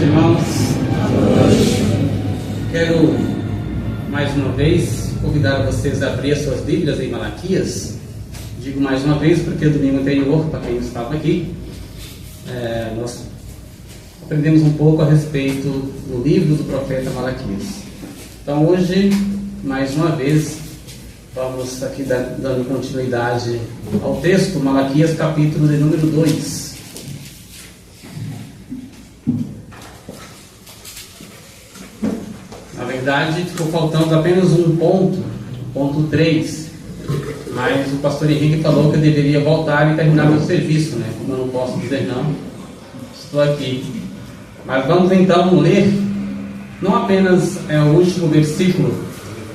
irmãos. Quero mais uma vez convidar vocês a abrir as suas Bíblias em Malaquias. Digo mais uma vez porque domingo anterior, para quem estava aqui, nós aprendemos um pouco a respeito do livro do profeta Malaquias. Então hoje, mais uma vez, vamos aqui dando continuidade ao texto, Malaquias capítulo de número 2. Na verdade, ficou faltando apenas um ponto 3. Mas o pastor Henrique falou que eu deveria voltar e terminar meu serviço, né? Como eu não posso dizer não, estou aqui. Mas vamos então ler, não apenas o último versículo,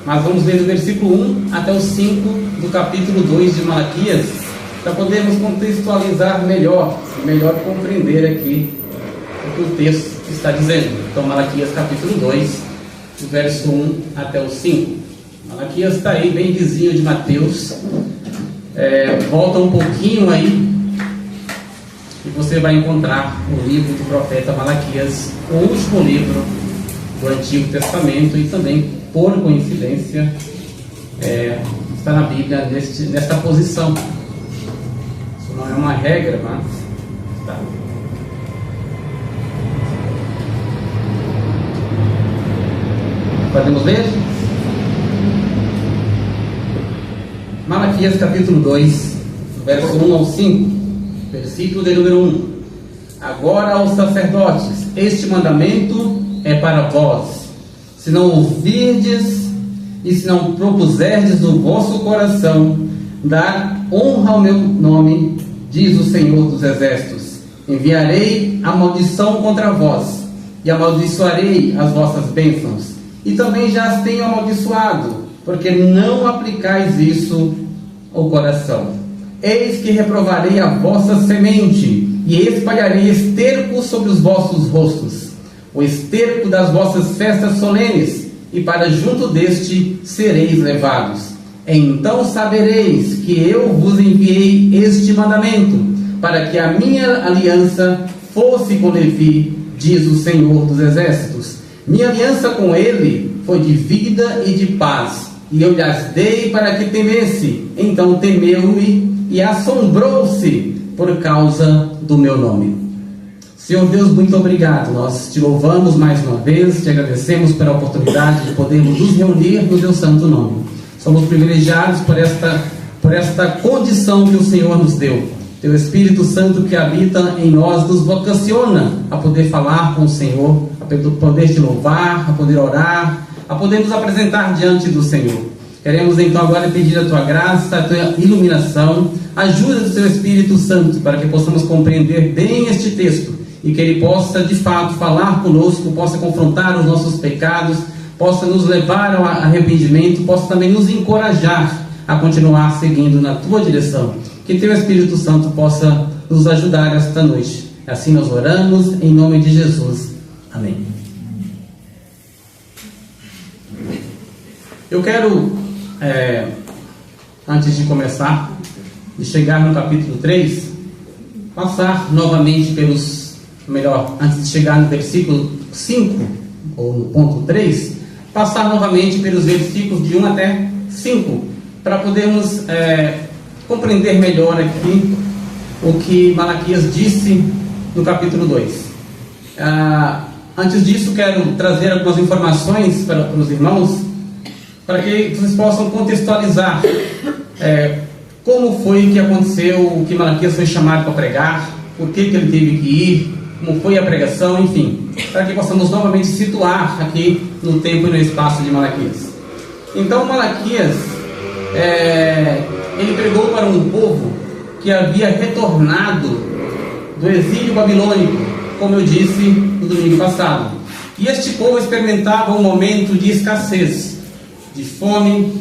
mas vamos ler do versículo 1 até o 5 do capítulo 2 de Malaquias, para podermos contextualizar melhor compreender aqui o que o texto está dizendo. Então, Malaquias capítulo 2, do verso 1 até o 5. Malaquias está aí bem vizinho de Mateus. Volta um pouquinho aí e você vai encontrar o livro do profeta Malaquias, o último livro do Antigo Testamento, e também, por coincidência, está na Bíblia nesta posição. Isso não é uma regra, mas está. Podemos ler? Malaquias capítulo 2, verso 1 ao 5, versículo de número 1. Agora aos sacerdotes, este mandamento é para vós. Se não ouvirdes e se não propuserdes no vosso coração dar honra ao meu nome, diz o Senhor dos Exércitos, enviarei a maldição contra vós e amaldiçoarei as vossas bênçãos. E também já as tenho amaldiçoado, porque não aplicais isso ao coração. Eis que reprovarei a vossa semente, e espalharei esterco sobre os vossos rostos, o esterco das vossas festas solenes, e para junto deste sereis levados. Então sabereis que eu vos enviei este mandamento, para que a minha aliança fosse com Levi, diz o Senhor dos Exércitos. Minha aliança com ele foi de vida e de paz, e eu lhes dei para que temesse. Então temeu-me e assombrou-se por causa do meu nome. Senhor Deus, muito obrigado. Nós te louvamos mais uma vez, te agradecemos pela oportunidade de podermos nos reunir no teu santo nome. Somos privilegiados por esta condição que o Senhor nos deu. Teu Espírito Santo que habita em nós nos vocaciona a poder falar com o Senhor, a poder te louvar, a poder orar, a poder nos apresentar diante do Senhor. Queremos então agora pedir a tua graça, a tua iluminação, ajuda do teu Espírito Santo para que possamos compreender bem este texto e que ele possa de fato falar conosco, possa confrontar os nossos pecados, possa nos levar ao arrependimento, possa também nos encorajar a continuar seguindo na tua direção. Que teu Espírito Santo possa nos ajudar esta noite. Assim nós oramos em nome de Jesus. Amém. Eu quero, antes de começar, de chegar no capítulo 3, passar novamente antes de chegar no versículo 5, ou no ponto 3, passar novamente pelos versículos de 1 até 5, para podermos compreender melhor aqui o que Malaquias disse no capítulo 2. Antes disso, quero trazer algumas informações para os irmãos, para que vocês possam contextualizar como foi que aconteceu, que Malaquias foi chamado para pregar, por que ele teve que ir, como foi a pregação, enfim, para que possamos novamente situar aqui no tempo e no espaço de Malaquias. Então, Malaquias, ele pregou para um povo que havia retornado do exílio babilônico, como eu disse no domingo passado. E este povo experimentava um momento de escassez, de fome,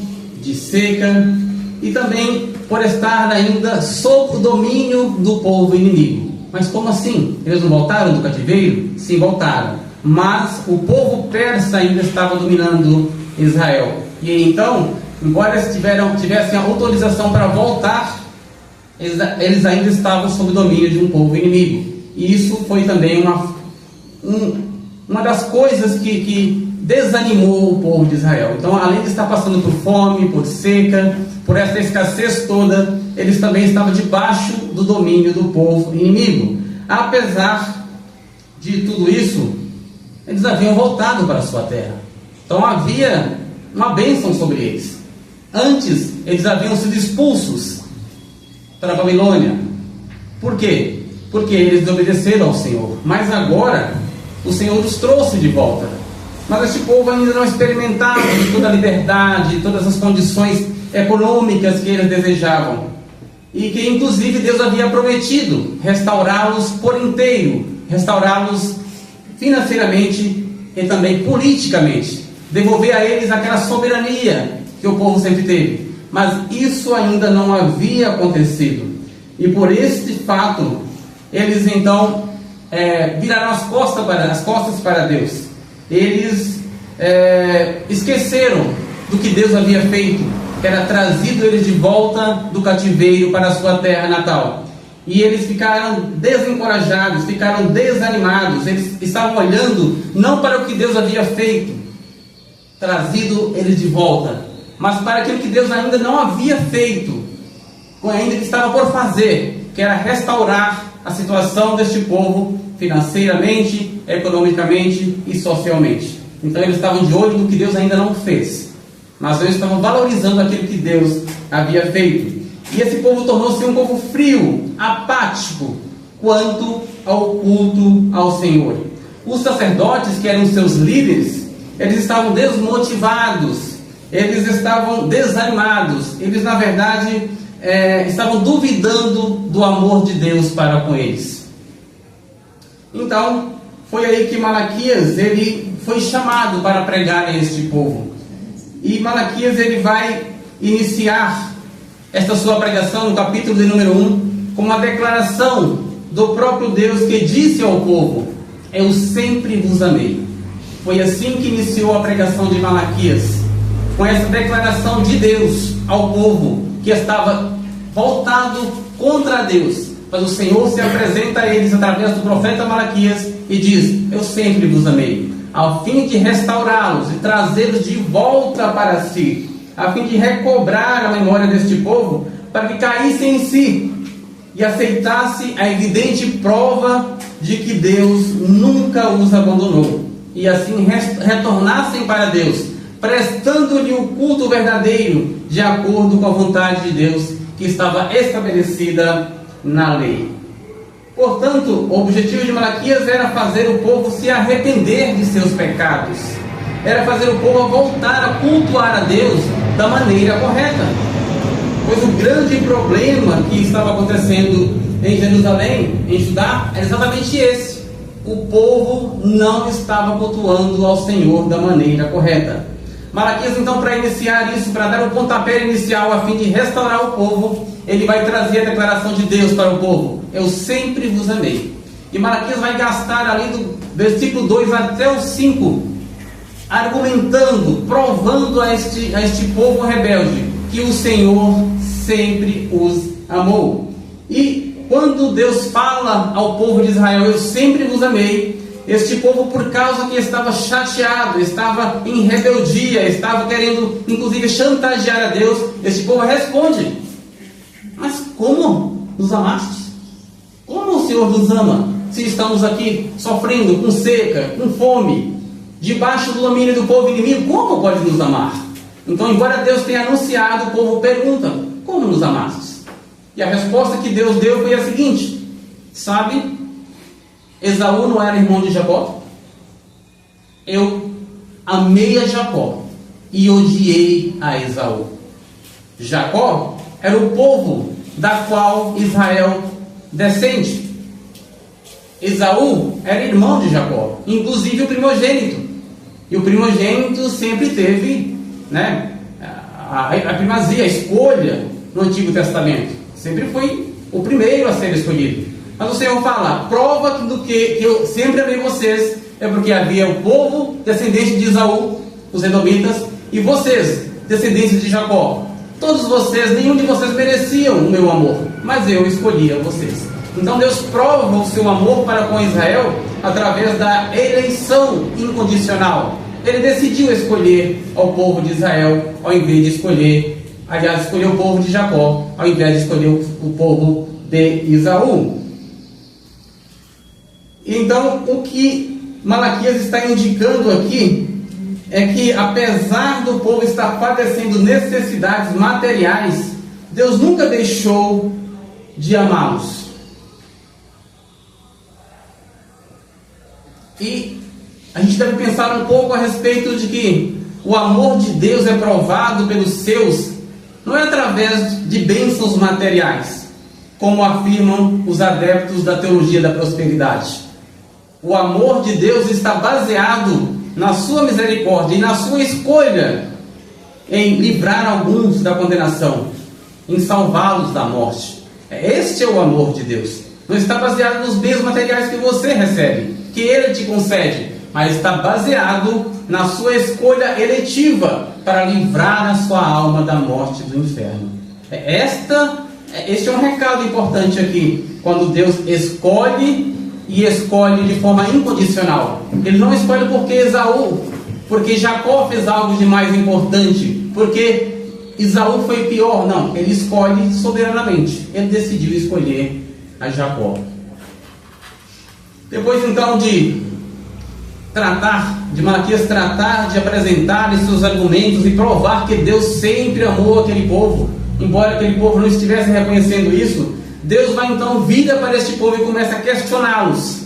de seca, e também por estar ainda sob o domínio do povo inimigo. Mas como assim? Eles não voltaram do cativeiro? Sim, voltaram. Mas o povo persa ainda estava dominando Israel. E então, embora eles tivessem autorização para voltar, eles ainda estavam sob o domínio de um povo inimigo. E isso foi também uma das coisas que desanimou o povo de Israel. Então, além de estar passando por fome, por seca, por essa escassez toda, eles também estavam debaixo do domínio do povo inimigo. Apesar de tudo isso, eles haviam voltado para a sua terra. Então havia uma bênção sobre eles. Antes, eles haviam sido expulsos para a Babilônia. Por quê? Porque eles desobedeceram ao Senhor. Mas agora, o Senhor os trouxe de volta. Mas este povo ainda não experimentava toda a liberdade, todas as condições econômicas que eles desejavam. E que inclusive Deus havia prometido restaurá-los por inteiro, restaurá-los financeiramente e também politicamente, devolver a eles aquela soberania que o povo sempre teve. Mas isso ainda não havia acontecido. E por este fato, eles então viraram as costas para Deus. Eles esqueceram do que Deus havia feito, que era trazido eles de volta do cativeiro para a sua terra natal. E eles ficaram desencorajados, ficaram desanimados. Eles estavam olhando não para o que Deus havia feito, trazido eles de volta, mas para aquilo que Deus ainda não havia feito, ainda que estava por fazer, que era restaurar a situação deste povo financeiramente, economicamente e socialmente. Então eles estavam de olho no que Deus ainda não fez, mas eles estavam valorizando aquilo que Deus havia feito. E esse povo tornou-se um povo frio, apático, quanto ao culto ao Senhor. Os sacerdotes, que eram seus líderes, eles estavam desmotivados, eles estavam desanimados, eles na verdade estavam duvidando do amor de Deus para com eles. Então, foi aí que Malaquias ele foi chamado para pregar a este povo. E Malaquias ele vai iniciar esta sua pregação no capítulo de número 1 com uma declaração do próprio Deus que disse ao povo: eu sempre vos amei. Foi assim que iniciou a pregação de Malaquias, com essa declaração de Deus ao povo que estava voltado contra Deus. Mas o Senhor se apresenta a eles através do profeta Malaquias e diz: eu sempre vos amei, ao fim de restaurá-los e trazê-los de volta para si, a fim de recobrar a memória deste povo, para que caísse em si e aceitasse a evidente prova de que Deus nunca os abandonou, e assim retornassem para Deus, prestando-lhe o culto verdadeiro, de acordo com a vontade de Deus que estava estabelecida na lei. Portanto, o objetivo de Malaquias era fazer o povo se arrepender de seus pecados, era fazer o povo voltar a cultuar a Deus da maneira correta. Pois o grande problema que estava acontecendo em Jerusalém, em Judá, era exatamente esse: o povo não estava cultuando ao Senhor da maneira correta. Malaquias, então, para iniciar isso, para dar o pontapé inicial a fim de restaurar o povo, ele vai trazer a declaração de Deus para o povo: eu sempre vos amei. E Malaquias vai gastar ali do versículo 2 até o 5, argumentando, provando a este povo rebelde que o Senhor sempre os amou. E quando Deus fala ao povo de Israel: eu sempre vos amei, este povo, por causa que estava chateado, estava em rebeldia, estava querendo inclusive chantagear a Deus, este povo responde: mas como nos amaste? Como o Senhor nos ama, se estamos aqui sofrendo com seca, com fome, debaixo do domínio do povo inimigo? Como pode nos amar? Então, embora Deus tenha anunciado, o povo pergunta: como nos amastes? E a resposta que Deus deu foi a seguinte: sabe, Esaú não era irmão de Jacó? Eu amei a Jacó e odiei a Esaú. Jacó era o povo da qual Israel descende. Esaú era irmão de Jacó, inclusive o primogênito. E o primogênito sempre teve, a primazia, a escolha no Antigo Testamento. Sempre foi o primeiro a ser escolhido. Mas o Senhor fala: prova do que eu sempre amei vocês é porque havia o povo descendente de Esaú, os edomitas, e vocês, descendentes de Jacó. Todos vocês, nenhum de vocês mereciam o meu amor, mas eu escolhia vocês. Então Deus prova o seu amor para com Israel através da eleição incondicional. Ele decidiu escolher o povo de Israel, ao invés de escolher o povo de Jacó, ao invés de escolher o povo de Esaú. Então, o que Malaquias está indicando aqui é que, apesar do povo estar padecendo necessidades materiais, Deus nunca deixou de amá-los. E a gente deve pensar um pouco a respeito de que o amor de Deus é provado pelos seus, não é através de bênçãos materiais, como afirmam os adeptos da teologia da prosperidade. O amor de Deus está baseado na sua misericórdia e na sua escolha em livrar alguns da condenação, em salvá-los da morte. Este é o amor de Deus. Não está baseado nos bens materiais que você recebe, que Ele te concede, mas está baseado na sua escolha eletiva para livrar a sua alma da morte do inferno. Este é um recado importante aqui, quando Deus escolhe e escolhe de forma incondicional. Ele não escolhe porque Jacó fez algo de mais importante, porque Esaú foi pior. Não, ele escolhe soberanamente. Ele decidiu escolher a Jacó. Depois então de Malaquias tratar de apresentar seus argumentos e provar que Deus sempre amou aquele povo, embora aquele povo não estivesse reconhecendo isso, Deus vai então vira para este povo e começa a questioná-los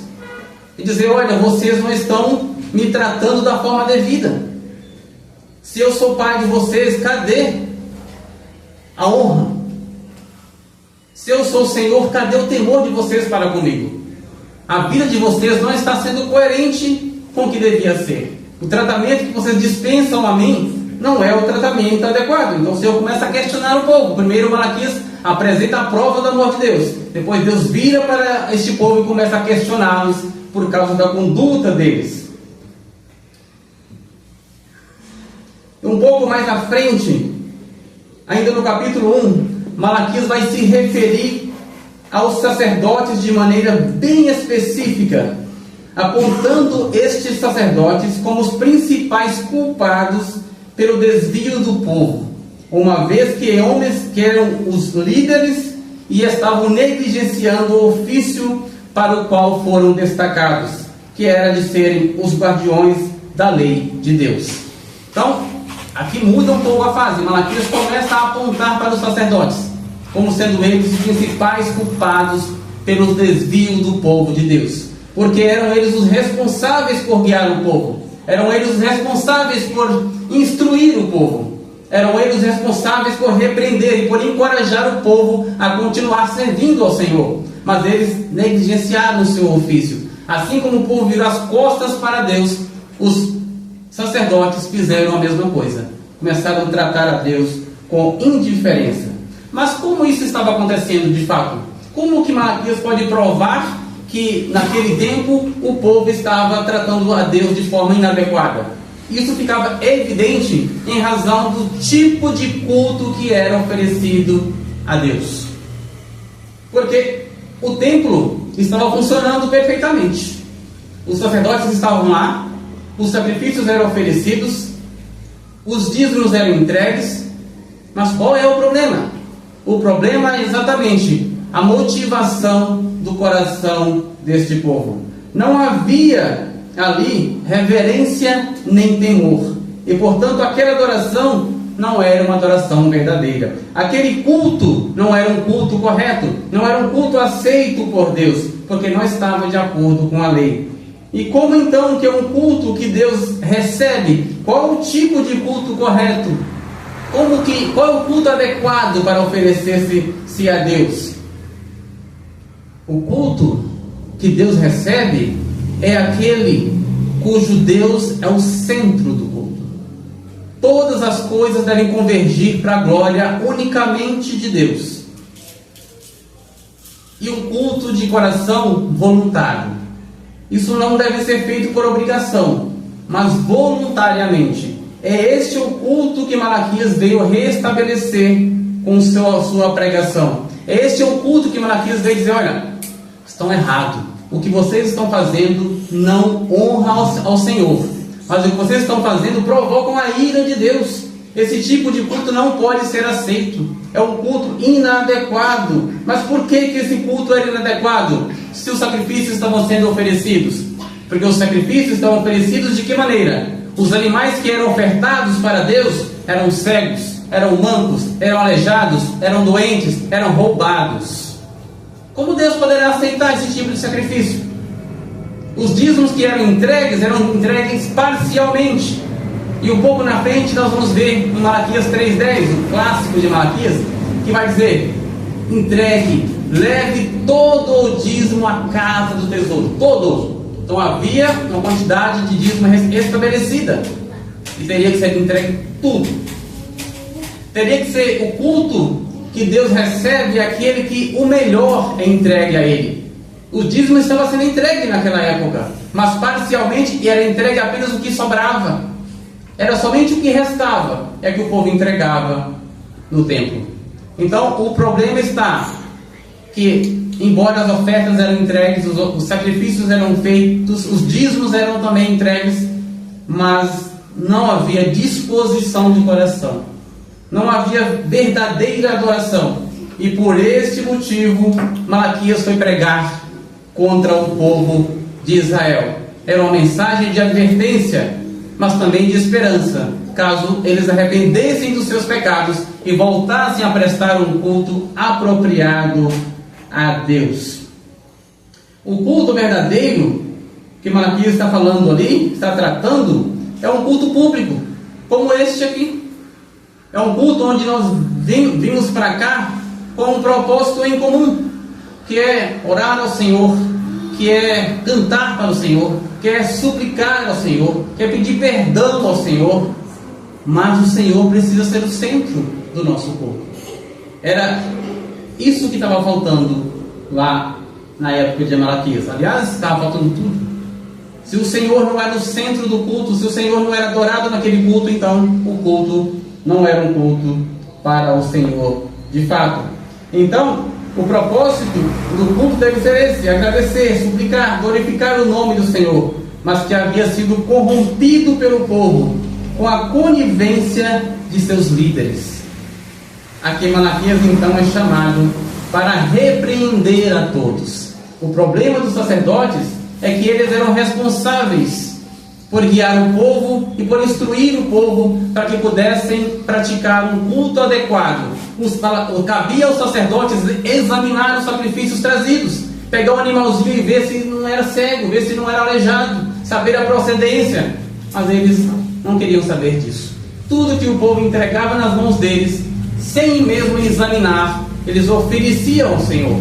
e dizer: olha, vocês não estão me tratando da forma devida. Se eu sou pai de vocês, cadê a honra? Se eu sou o Senhor, cadê o temor de vocês para comigo? A vida de vocês não está sendo coerente com o que devia ser. O tratamento que vocês dispensam a mim não é o tratamento adequado. Então o Senhor começa a questionar o povo. Primeiro Malaquias apresenta a prova do amor de Deus. Depois Deus vira para este povo e começa a questioná-los por causa da conduta deles. Um pouco mais à frente, ainda no capítulo 1, Malaquias vai se referir aos sacerdotes de maneira bem específica, apontando estes sacerdotes como os principais culpados pelo desvio do povo, uma vez que homens que eram os líderes e estavam negligenciando o ofício para o qual foram destacados, que era de serem os guardiões da lei de Deus. Então, aqui muda um pouco a fase. Malaquias começa a apontar para os sacerdotes, como sendo eles os principais culpados pelo desvio do povo de Deus, porque eram eles os responsáveis por guiar o povo, eram eles os responsáveis por instruir o povo, eram eles os responsáveis por repreender e por encorajar o povo a continuar servindo ao Senhor, mas eles negligenciaram o seu ofício. Assim como o povo virou as costas para Deus, os sacerdotes fizeram a mesma coisa, começaram a tratar a Deus com indiferença. Mas como isso estava acontecendo de fato? Como que Malaquias pode provar que naquele tempo o povo estava tratando a Deus de forma inadequada? Isso ficava evidente em razão do tipo de culto que era oferecido a Deus. Porque o templo estava funcionando perfeitamente. Os sacerdotes estavam lá, os sacrifícios eram oferecidos, os dízimos eram entregues, mas qual é o problema? O problema é exatamente a motivação do coração deste povo. Não havia ali reverência nem temor, e portanto aquela adoração não era uma adoração verdadeira. Aquele culto não era um culto correto, não era um culto aceito por Deus, porque não estava de acordo com a lei. E como então que é um culto que Deus recebe? Qual o tipo de culto correto? Qual é o culto adequado para oferecer-se a Deus? O culto que Deus recebe é aquele cujo Deus é o centro do culto. Todas as coisas devem convergir para a glória unicamente de Deus. E um culto de coração voluntário. Isso não deve ser feito por obrigação, mas voluntariamente. É este o culto que Malaquias veio restabelecer com sua pregação. É este o culto que Malaquias veio dizer: olha, estão errados. o que vocês estão fazendo não honra ao Senhor, mas o que vocês estão fazendo provocam a ira de Deus. Esse tipo de culto não pode ser aceito. É um culto inadequado. Mas por que esse culto era inadequado? Se os sacrifícios estavam sendo oferecidos? Porque os sacrifícios estavam oferecidos de que maneira? Os animais que eram ofertados para Deus eram cegos, eram mancos, eram aleijados, eram doentes, eram roubados. Como Deus poderá aceitar esse tipo de sacrifício? Os dízimos que eram entregues parcialmente. E um pouco na frente nós vamos ver em Malaquias 3:10, o clássico de Malaquias, que vai dizer: entregue, leve todo o dízimo à casa do tesouro, todo. Então havia uma quantidade de dízimo estabelecida, e teria que ser entregue tudo. Teria que ser o culto que Deus recebe, aquele que o melhor é entregue a Ele. O dízimo estava sendo entregue naquela época, mas parcialmente, e era entregue apenas o que sobrava. Era somente o que restava, é que o povo entregava no templo. Então o problema está que, embora as ofertas eram entregues, os sacrifícios eram feitos, os dízimos eram também entregues, mas não havia disposição de coração, não havia verdadeira adoração. E por este motivo Malaquias foi pregar contra o povo de Israel. Era uma mensagem de advertência, mas também de esperança, caso eles arrependessem dos seus pecados e voltassem a prestar um culto apropriado a Deus. O culto verdadeiro que Malaquias está falando ali, está tratando, é um culto público, como este aqui. É um culto onde nós vimos para cá com um propósito em comum, que é orar ao Senhor, que é cantar para o Senhor, que é suplicar ao Senhor, que é pedir perdão ao Senhor. Mas o Senhor precisa ser o centro do nosso culto. Era isso que estava faltando lá na época de Malaquias. Aliás, estava faltando tudo. Se o Senhor não era o centro do culto, se o Senhor não era adorado naquele culto, então o culto não era um culto para o Senhor de fato. Então, o propósito do culto deve ser esse: agradecer, suplicar, glorificar o nome do Senhor, mas que havia sido corrompido pelo povo com a conivência de seus líderes. Aqui Malaquias então é chamado para repreender a todos. O problema dos sacerdotes é que eles eram responsáveis por guiar o povo e por instruir o povo para que pudessem praticar um culto adequado. Cabia aos sacerdotes examinar os sacrifícios trazidos, pegar o animalzinho e ver se não era cego, ver se não era aleijado, saber a procedência. Mas eles não queriam saber disso. Tudo que o povo entregava nas mãos deles, sem mesmo examinar, eles ofereciam ao Senhor.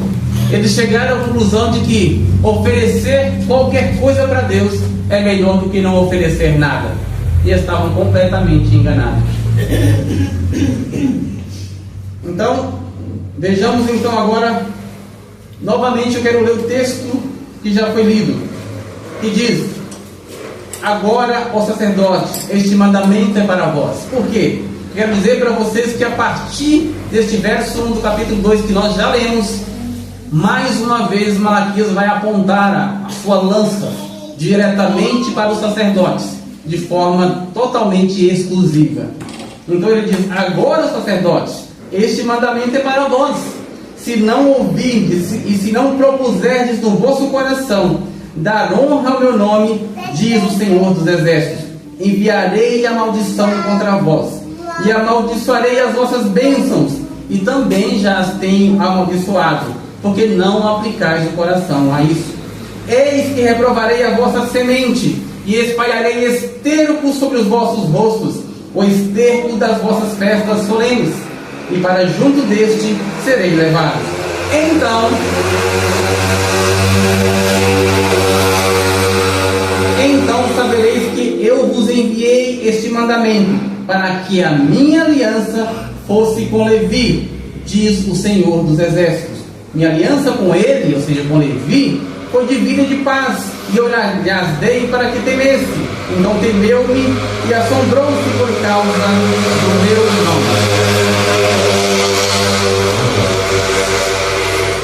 Eles chegaram à conclusão de que oferecer qualquer coisa para Deus é melhor do que não oferecer nada. E estavam completamente enganados. Então, vejamos então agora, novamente eu quero ler o texto que já foi lido, que diz: agora, ó sacerdotes, este mandamento é para vós. Por quê? Quero dizer para vocês que a partir deste verso 1 do capítulo 2 que nós já lemos, mais uma vez Malaquias vai apontar a sua lança diretamente para os sacerdotes, de forma totalmente exclusiva. Então ele diz: agora, sacerdotes, este mandamento é para vós. Se não ouvirdes e se não propuserdes no vosso coração dar honra ao meu nome, diz o Senhor dos Exércitos, enviarei a maldição contra vós, e amaldiçoarei as vossas bênçãos, e também já as tenho amaldiçoado, porque não aplicais o coração a isso. Eis que reprovarei a vossa semente, e espalharei esterco sobre os vossos rostos, o esterco das vossas festas solenes, e para junto deste serei levado. Então sabereis que eu vos enviei este mandamento, para que a minha aliança fosse com Levi, diz o Senhor dos Exércitos. Minha aliança com ele, ou seja, com Levi, foi de vida e de paz, e eu lhes dei para que temesse. Então temeu-me e assombrou-se por causa do meu nome.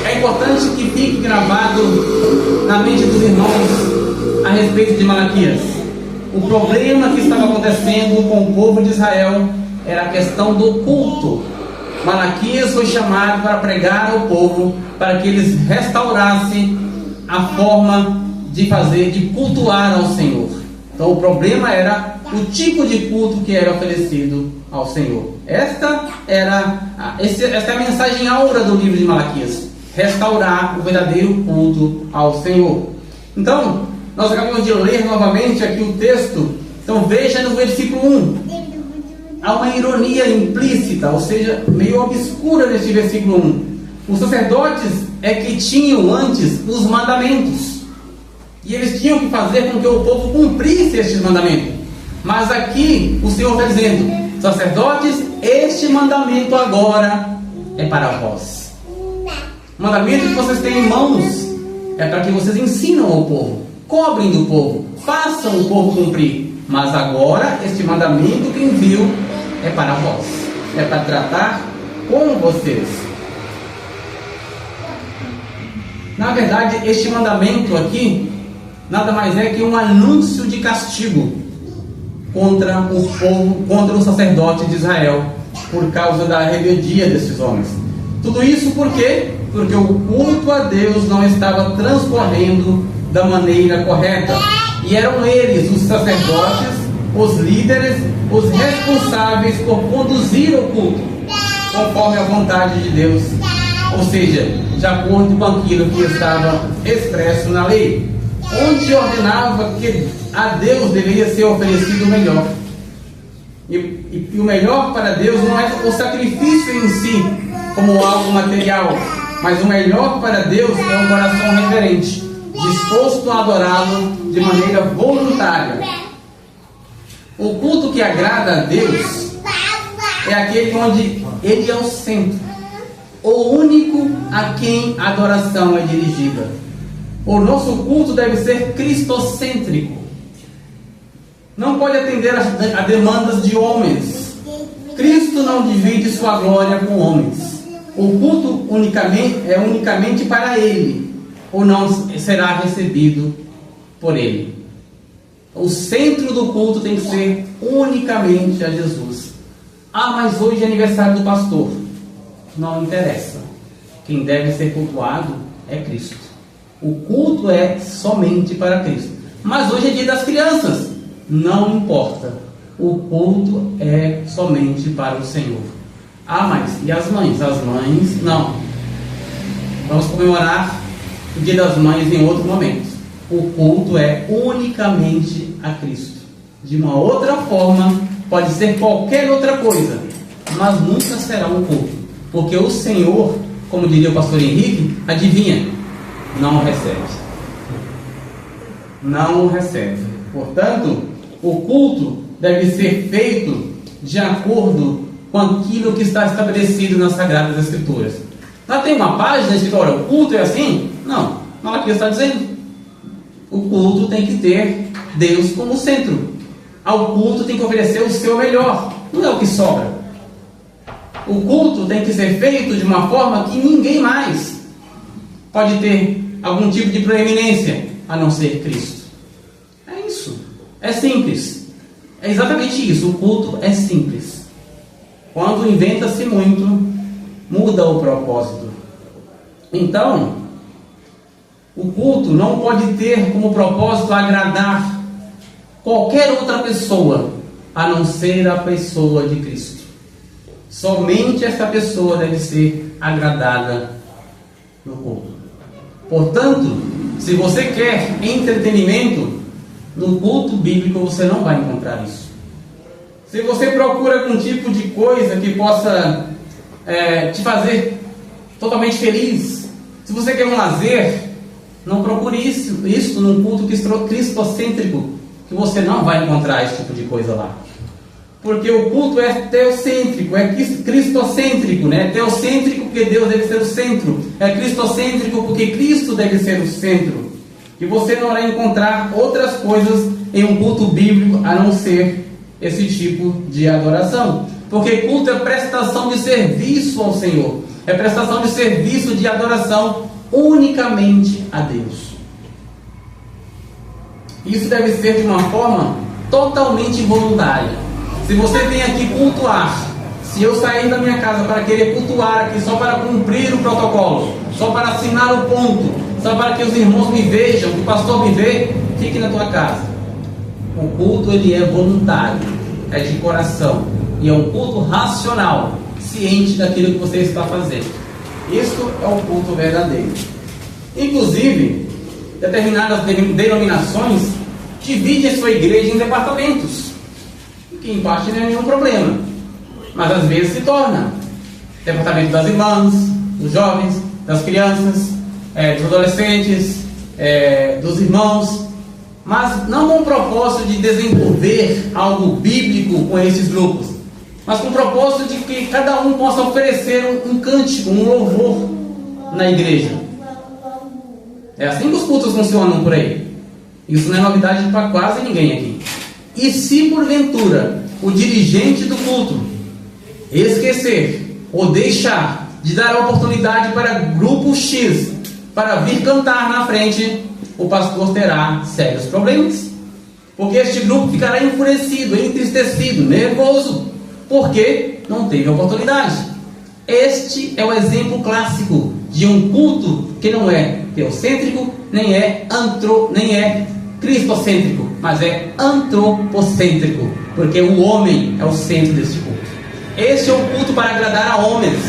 É importante que fique gravado na mente dos irmãos a respeito de Malaquias. O problema que estava acontecendo com o povo de Israel era a questão do culto. Malaquias foi chamado para pregar ao povo, para que eles restaurassem a forma de fazer, de cultuar ao Senhor. Então o problema era o tipo de culto que era oferecido ao Senhor. Esta é a mensagem áurea do livro de Malaquias: restaurar o verdadeiro culto ao Senhor. Então, nós acabamos de ler novamente aqui o texto. Então veja no versículo 1. Há uma ironia implícita, ou seja, meio obscura neste versículo 1. Os sacerdotes é que tinham antes os mandamentos, e eles tinham que fazer com que o povo cumprisse estes mandamentos. Mas aqui o Senhor está dizendo: sacerdotes, este mandamento agora é para vós. O mandamento que vocês têm em mãos é para que vocês ensinam ao povo, cobrem do povo, façam o povo cumprir. Mas agora este mandamento que envio é para vós, é para tratar com vocês. Na verdade, este mandamento aqui nada mais é que um anúncio de castigo contra o povo, contra o sacerdote de Israel, por causa da rebeldia desses homens. Tudo isso por quê? Porque o culto a Deus não estava transcorrendo da maneira correta, e eram eles, os sacerdotes, os líderes, os responsáveis por conduzir o culto conforme a vontade de Deus, ou seja, de acordo com aquilo que estava expresso na lei, onde ordenava que a Deus deveria ser oferecido o melhor. E o melhor para Deus não é o sacrifício em si, como algo material, mas o melhor para Deus é um coração reverente, disposto a adorá-lo de maneira voluntária. O culto que agrada a Deus é aquele onde Ele é o centro, o único a quem a adoração é dirigida. O nosso culto deve ser cristocêntrico. Não pode atender a demandas de homens. Cristo não divide sua glória com homens. O culto é unicamente para Ele, ou não será recebido por Ele. O centro do culto tem que ser unicamente a Jesus. Ah, mas hoje é aniversário do pastor. Não interessa. Quem deve ser cultuado é Cristo. O culto é somente para Cristo. Mas hoje é dia das crianças. Não importa. O culto é somente para o Senhor. Ah, mas e as mães? As mães, não. Vamos comemorar o dia das mães em outro momento. O culto é unicamente a Cristo. De uma outra forma, pode ser qualquer outra coisa, mas nunca será um culto. Porque o Senhor, como diria o pastor Henrique, adivinha? Não o recebe. Não o recebe. Portanto, o culto deve ser feito de acordo com aquilo que está estabelecido nas Sagradas Escrituras. Lá tem uma página escrita: olha, o culto é assim? Não. Malaquias está dizendo: o culto tem que ter Deus como centro. Ao culto tem que oferecer o seu melhor, não é o que sobra. O culto tem que ser feito de uma forma que ninguém mais pode ter algum tipo de proeminência a não ser Cristo. É isso. É simples. É exatamente isso. O culto é simples. Quando inventa-se muito, muda o propósito. Então, o culto não pode ter como propósito agradar qualquer outra pessoa a não ser a pessoa de Cristo. Somente essa pessoa deve ser agradada no culto. Portanto, se você quer entretenimento, no culto bíblico você não vai encontrar isso. Se você procura algum tipo de coisa que possa te fazer totalmente feliz, se você quer um lazer, não procure isso num culto cristocêntrico, que você não vai encontrar esse tipo de coisa lá. Porque o culto é teocêntrico, é cristocêntrico, né? É teocêntrico porque Deus deve ser o centro. É cristocêntrico porque Cristo deve ser o centro. E você não vai encontrar outras coisas em um culto bíblico a não ser esse tipo de adoração. Porque culto é prestação de serviço ao Senhor. é prestação de serviço de adoração unicamente a Deus. Isso deve ser de uma forma totalmente voluntária. Se você vem aqui cultuar, se eu sair da minha casa para querer cultuar aqui só para cumprir o protocolo, só para assinar o ponto, só para que os irmãos me vejam, que o pastor me vê, fique na tua casa. O culto, ele é voluntário, é de coração, e é um culto racional, ciente daquilo que você está fazendo. Isso é o culto verdadeiro. Inclusive, determinadas denominações dividem a sua igreja em departamentos, que em parte não é nenhum problema, mas às vezes se torna departamento das irmãs, dos jovens, das crianças, dos adolescentes, dos irmãos, mas não com o propósito de desenvolver algo bíblico com esses grupos, mas com o propósito de que cada um possa oferecer um cântico, um louvor na igreja. É assim que os cultos funcionam por aí. Isso não é novidade para quase ninguém aqui. E se porventura o dirigente do culto esquecer ou deixar de dar a oportunidade para grupo X para vir cantar na frente, o pastor terá sérios problemas, porque este grupo ficará enfurecido, entristecido, nervoso, porque não teve oportunidade. Este é o exemplo clássico de um culto que não é teocêntrico, nem é cristocêntrico, mas é antropocêntrico, porque o homem é o centro deste culto. Este é um culto para agradar a homens,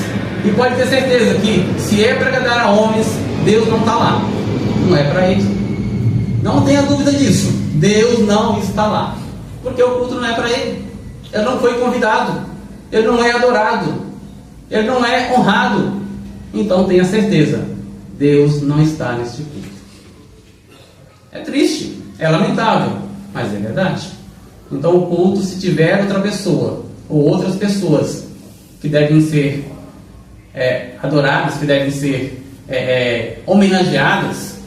e pode ter certeza que se é para agradar a homens, Deus não está lá, não é para ele. Não tenha dúvida disso. Deus não está lá, porque o culto não é para ele. Ele não foi convidado, ele não é adorado, ele não é honrado. Então tenha certeza, Deus não está neste culto. É triste, é lamentável, mas é verdade. Então o culto, se tiver outra pessoa ou outras pessoas que devem ser adoradas, que devem ser homenageadas,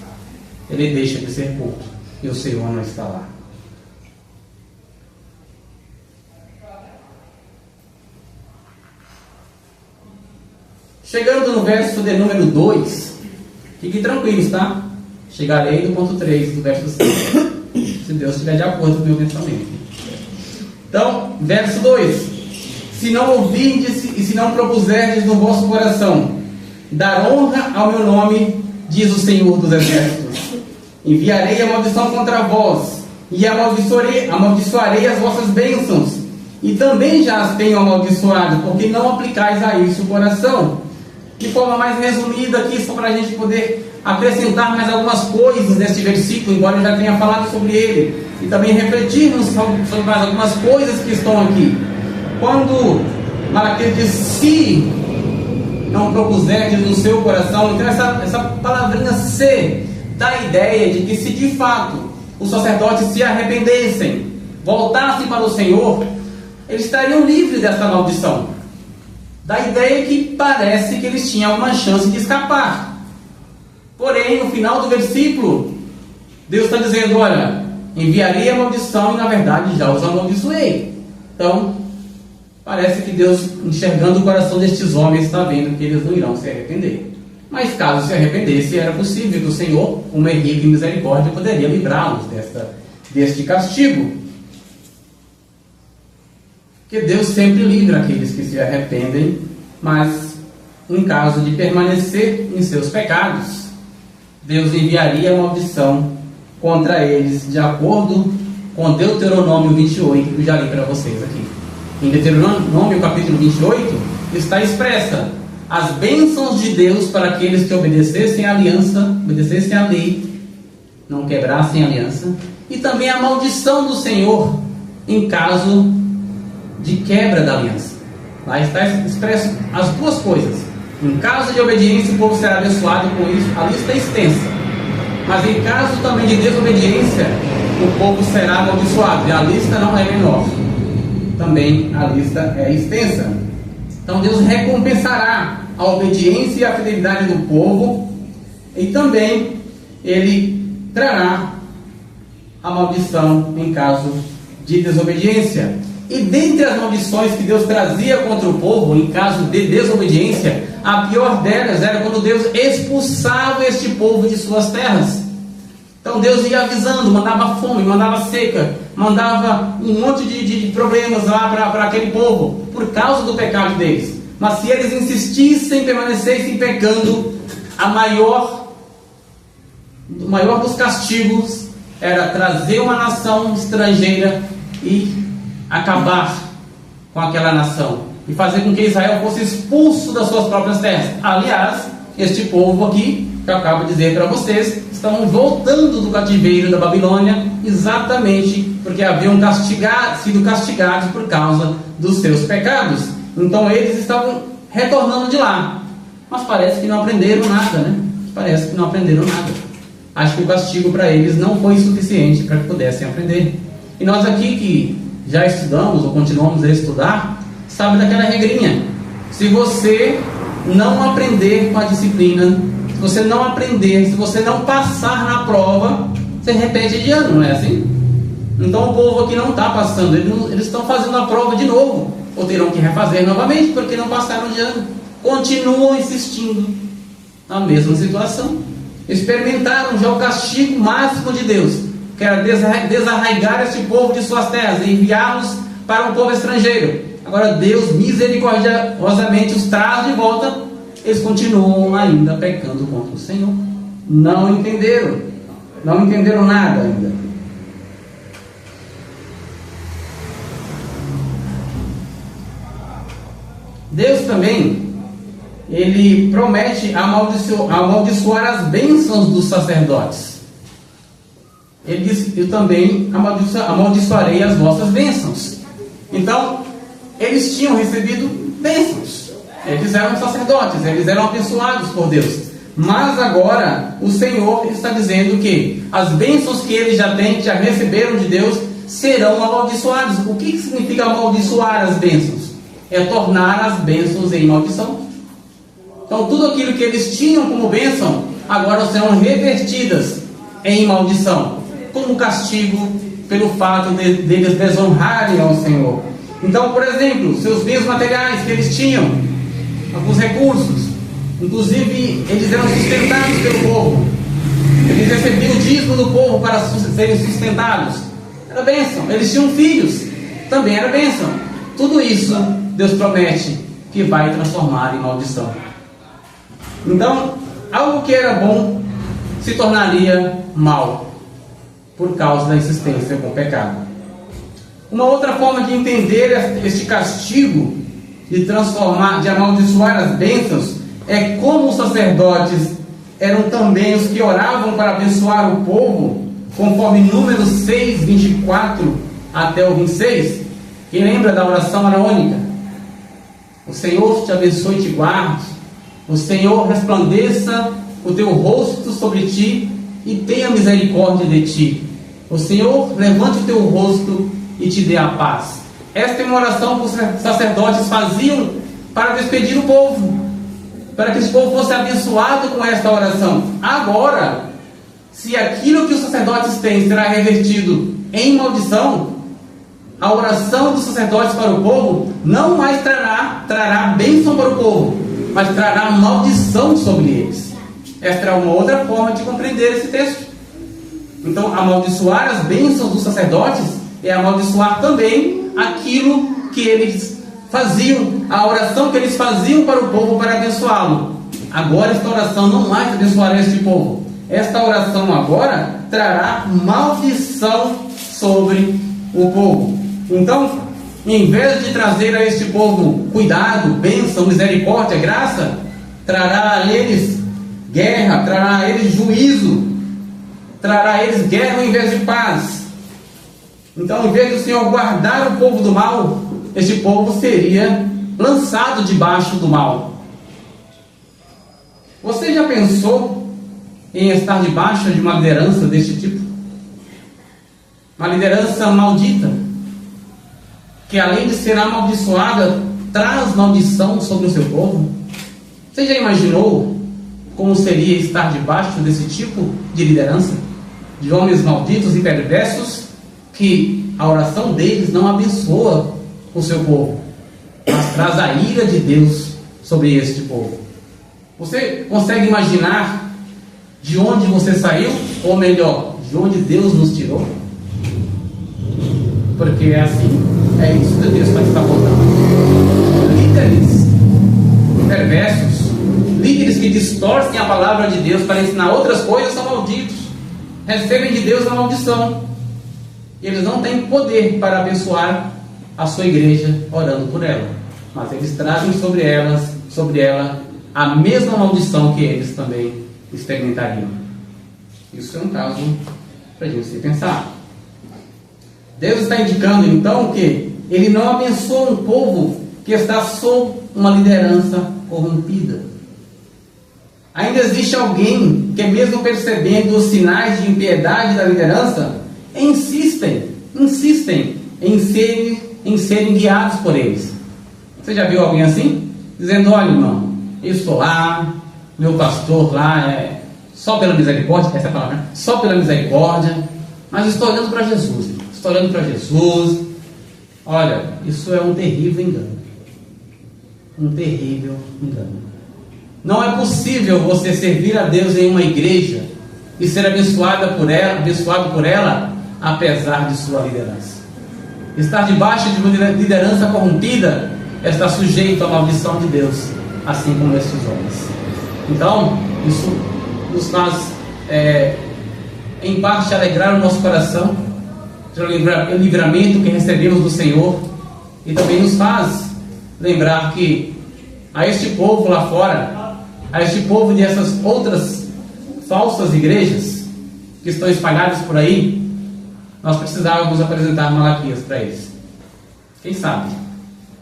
ele deixa de ser culto e o Senhor não está lá. Chegando no verso de número 2, fiquem tranquilos, tá? Chegarei no ponto 3 do verso 5, se Deus estiver de acordo com o meu pensamento. Então, verso 2: se não ouvirdes e se não propuserdes no vosso coração dar honra ao meu nome, diz o Senhor dos Exércitos, enviarei a maldição contra vós, e amaldiçoarei as vossas bênçãos, e também já as tenho amaldiçoado, porque não aplicais a isso o coração. De forma mais resumida aqui, só para a gente poder acrescentar mais algumas coisas neste versículo, embora eu já tenha falado sobre ele, e também refletirmos sobre mais algumas coisas que estão aqui. Quando Malaquias diz, se não propuserdes no seu coração, então essa palavrinha se dá a ideia de que se de fato os sacerdotes se arrependessem, voltassem para o Senhor, eles estariam livres dessa maldição. Dá a ideia que parece que eles tinham alguma chance de escapar. Porém, no final do versículo, Deus está dizendo, olha, enviarei a maldição e na verdade já os amaldiçoei. Então, parece que Deus, enxergando o coração destes homens, está vendo que eles não irão se arrepender. Mas caso se arrependesse, era possível que o Senhor, como é rico em misericórdia, poderia livrá-los deste castigo. Porque Deus sempre livra aqueles que se arrependem, mas em caso de permanecer em seus pecados, Deus enviaria a maldição contra eles, de acordo com Deuteronômio 28, que eu já li para vocês aqui. Em Deuteronômio capítulo 28, está expressa as bênçãos de Deus para aqueles que obedecessem a aliança, obedecessem a lei, não quebrassem a aliança, e também a maldição do Senhor em caso de quebra da aliança. Lá está expresso as duas coisas. Em caso de obediência, o povo será abençoado com isso. A lista é extensa. Mas em caso também de desobediência, o povo será amaldiçoado. E a lista não é menor. Também a lista é extensa. Então Deus recompensará a obediência e a fidelidade do povo. E também Ele trará a maldição em caso de desobediência. E dentre as maldições que Deus trazia contra o povo, em caso de desobediência, a pior delas era quando Deus expulsava este povo de suas terras. Então Deus ia avisando, mandava fome, mandava seca, mandava um monte de problemas lá para aquele povo, por causa do pecado deles. Mas se eles insistissem, permanecessem pecando, o maior dos castigos era trazer uma nação estrangeira e acabar com aquela nação, e fazer com que Israel fosse expulso das suas próprias terras. Aliás, este povo aqui, que eu acabo de dizer para vocês, estão voltando do cativeiro da Babilônia, exatamente porque haviam sido castigados por causa dos seus pecados. Então eles estavam retornando de lá, mas parece que não aprenderam nada, né? Parece que não aprenderam nada. Acho que o castigo para eles não foi suficiente para que pudessem aprender. E nós aqui que já estudamos ou continuamos a estudar, sabe daquela regrinha: se você não aprender com a disciplina, se você não aprender, se você não passar na prova, você repete de ano, não é assim? Então o povo aqui não está passando, eles estão fazendo a prova de novo, ou terão que refazer novamente porque não passaram de ano. Continuam insistindo na mesma situação. Experimentaram já o castigo máximo de Deus, que era desarraigar este povo de suas terras e enviá-los para um povo estrangeiro. Agora Deus misericordiosamente os traz de volta. Eles continuam ainda pecando contra o Senhor. Não entenderam nada ainda. Deus também, Ele promete amaldiçoar as bênçãos dos sacerdotes. Ele diz: eu também amaldiçoarei as vossas bênçãos. Então, eles tinham recebido bênçãos. Eles eram sacerdotes, eles eram abençoados por Deus. Mas agora, o Senhor está dizendo que as bênçãos que eles já receberam de Deus, serão amaldiçoadas. O que significa amaldiçoar as bênçãos? É tornar as bênçãos em maldição. Então, tudo aquilo que eles tinham como bênção, agora serão revertidas em maldição, como castigo pelo fato deles desonrarem ao Senhor. Então, por exemplo, seus bens materiais que eles tinham, alguns recursos, inclusive eles eram sustentados pelo povo, eles recebiam o dízimo do povo para serem sustentados, era bênção. Eles tinham filhos, também era bênção. Tudo isso Deus promete que vai transformar em maldição. Então, algo que era bom se tornaria mal por causa da insistência com o pecado. Uma outra forma de entender este castigo, de amaldiçoar as bênçãos, é como os sacerdotes eram também os que oravam para abençoar o povo, conforme Números 6, 24 até o 26. Quem lembra da oração araônica? O Senhor te abençoe e te guarde, o Senhor resplandeça o teu rosto sobre ti e tenha misericórdia de ti, o Senhor levante o teu rosto e te dê a paz. Esta é uma oração que os sacerdotes faziam para despedir o povo, para que esse povo fosse abençoado com esta oração. Agora, se aquilo que os sacerdotes têm será revertido em maldição, a oração dos sacerdotes para o povo não mais trará bênção para o povo, mas trará maldição sobre eles. Esta é uma outra forma de compreender esse texto. Então, amaldiçoar as bênçãos dos sacerdotes é amaldiçoar também aquilo que eles faziam, a oração que eles faziam para o povo para abençoá-lo. Agora esta oração não mais abençoará este povo. Esta oração agora trará maldição sobre o povo. Então, em vez de trazer a este povo cuidado, bênção, misericórdia, graça, trará a eles guerra, trará a eles juízo, trará a eles guerra em vez de paz. Então, em vez do Senhor guardar o povo do mal, este povo seria lançado debaixo do mal. Você já pensou em estar debaixo de uma liderança deste tipo? Uma liderança maldita, que além de ser amaldiçoada, traz maldição sobre o seu povo? Você já imaginou como seria estar debaixo desse tipo de liderança? De homens malditos e perversos, que a oração deles não abençoa o seu povo, mas traz a ira de Deus sobre este povo. Você consegue imaginar de onde você saiu? Ou melhor, de onde Deus nos tirou? Porque é assim, é isso que Deus está botando. Líderes perversos, líderes que distorcem a palavra de Deus para ensinar outras coisas são malditos, recebem de Deus a maldição. E eles não têm poder para abençoar a sua igreja orando por ela, mas eles trazem sobre ela a mesma maldição que eles também experimentariam. Isso é um caso para a gente se pensar. Deus está indicando então que Ele não abençoa um povo que está sob uma liderança corrompida. Ainda existe alguém que, mesmo percebendo os sinais de impiedade da liderança, insistem em serem guiados por eles. Você já viu alguém assim? Dizendo: olha, irmão, eu estou lá, meu pastor lá é só pela misericórdia, essa é a palavra, né? Só pela misericórdia, mas estou olhando para Jesus. Estou olhando para Jesus. Olha, isso é um terrível engano. Um terrível engano. Não é possível você servir a Deus em uma igreja e ser abençoado por ela, apesar de sua liderança. Estar debaixo de uma liderança corrompida está sujeito à maldição de Deus, assim como estes homens. Então, isso nos faz, em parte, alegrar o nosso coração pelo livramento que recebemos do Senhor, e também nos faz lembrar que a este povo lá fora, a este povo dessas outras falsas igrejas que estão espalhadas por aí, nós precisávamos apresentar Malaquias para eles. Quem sabe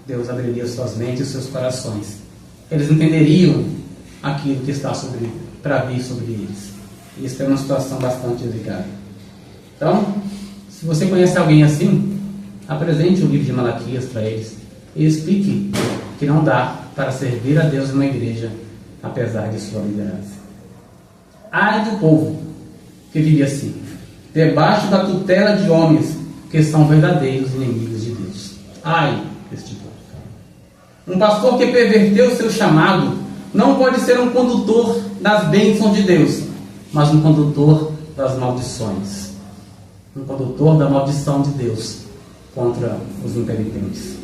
Deus abriria suas mentes e seus corações. Eles entenderiam aquilo que está para vir sobre eles. Isso é uma situação bastante delicada. Então, se você conhece alguém assim, apresente o livro de Malaquias para eles e explique que não dá para servir a Deus em uma igreja apesar de sua liderança. Ai do povo que vive assim, debaixo da tutela de homens que são verdadeiros inimigos de Deus. Ai deste povo. Um pastor que perverteu seu chamado não pode ser um condutor das bênçãos de Deus, mas um condutor das maldições. Um condutor da maldição de Deus contra os impenitentes.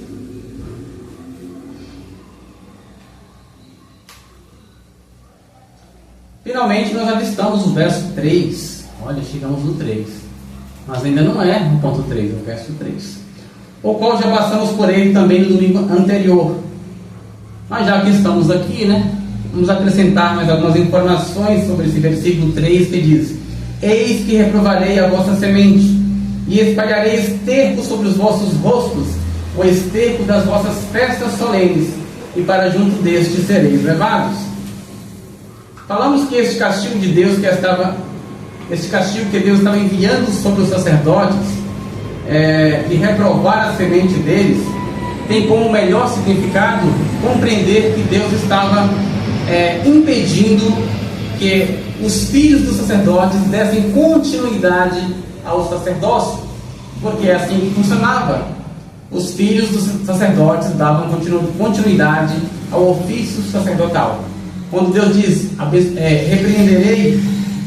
Finalmente nós avistamos o verso 3. Olha, chegamos no 3. Mas ainda não é o ponto 3, é o verso 3. O qual já passamos por ele também no domingo anterior. Mas já que estamos aqui, vamos acrescentar mais algumas informações sobre esse versículo 3 que diz: eis que reprovarei a vossa semente, e espalharei esterco sobre os vossos rostos, o esterco das vossas festas solenes, e para junto destes sereis levados. Falamos que este castigo de Deus este castigo que Deus estava enviando sobre os sacerdotes, de reprovar a semente deles, tem como melhor significado compreender que Deus estava impedindo que os filhos dos sacerdotes dessem continuidade ao sacerdócio, porque é assim que funcionava. Os filhos dos sacerdotes davam continuidade ao ofício sacerdotal. Quando Deus diz: repreenderei,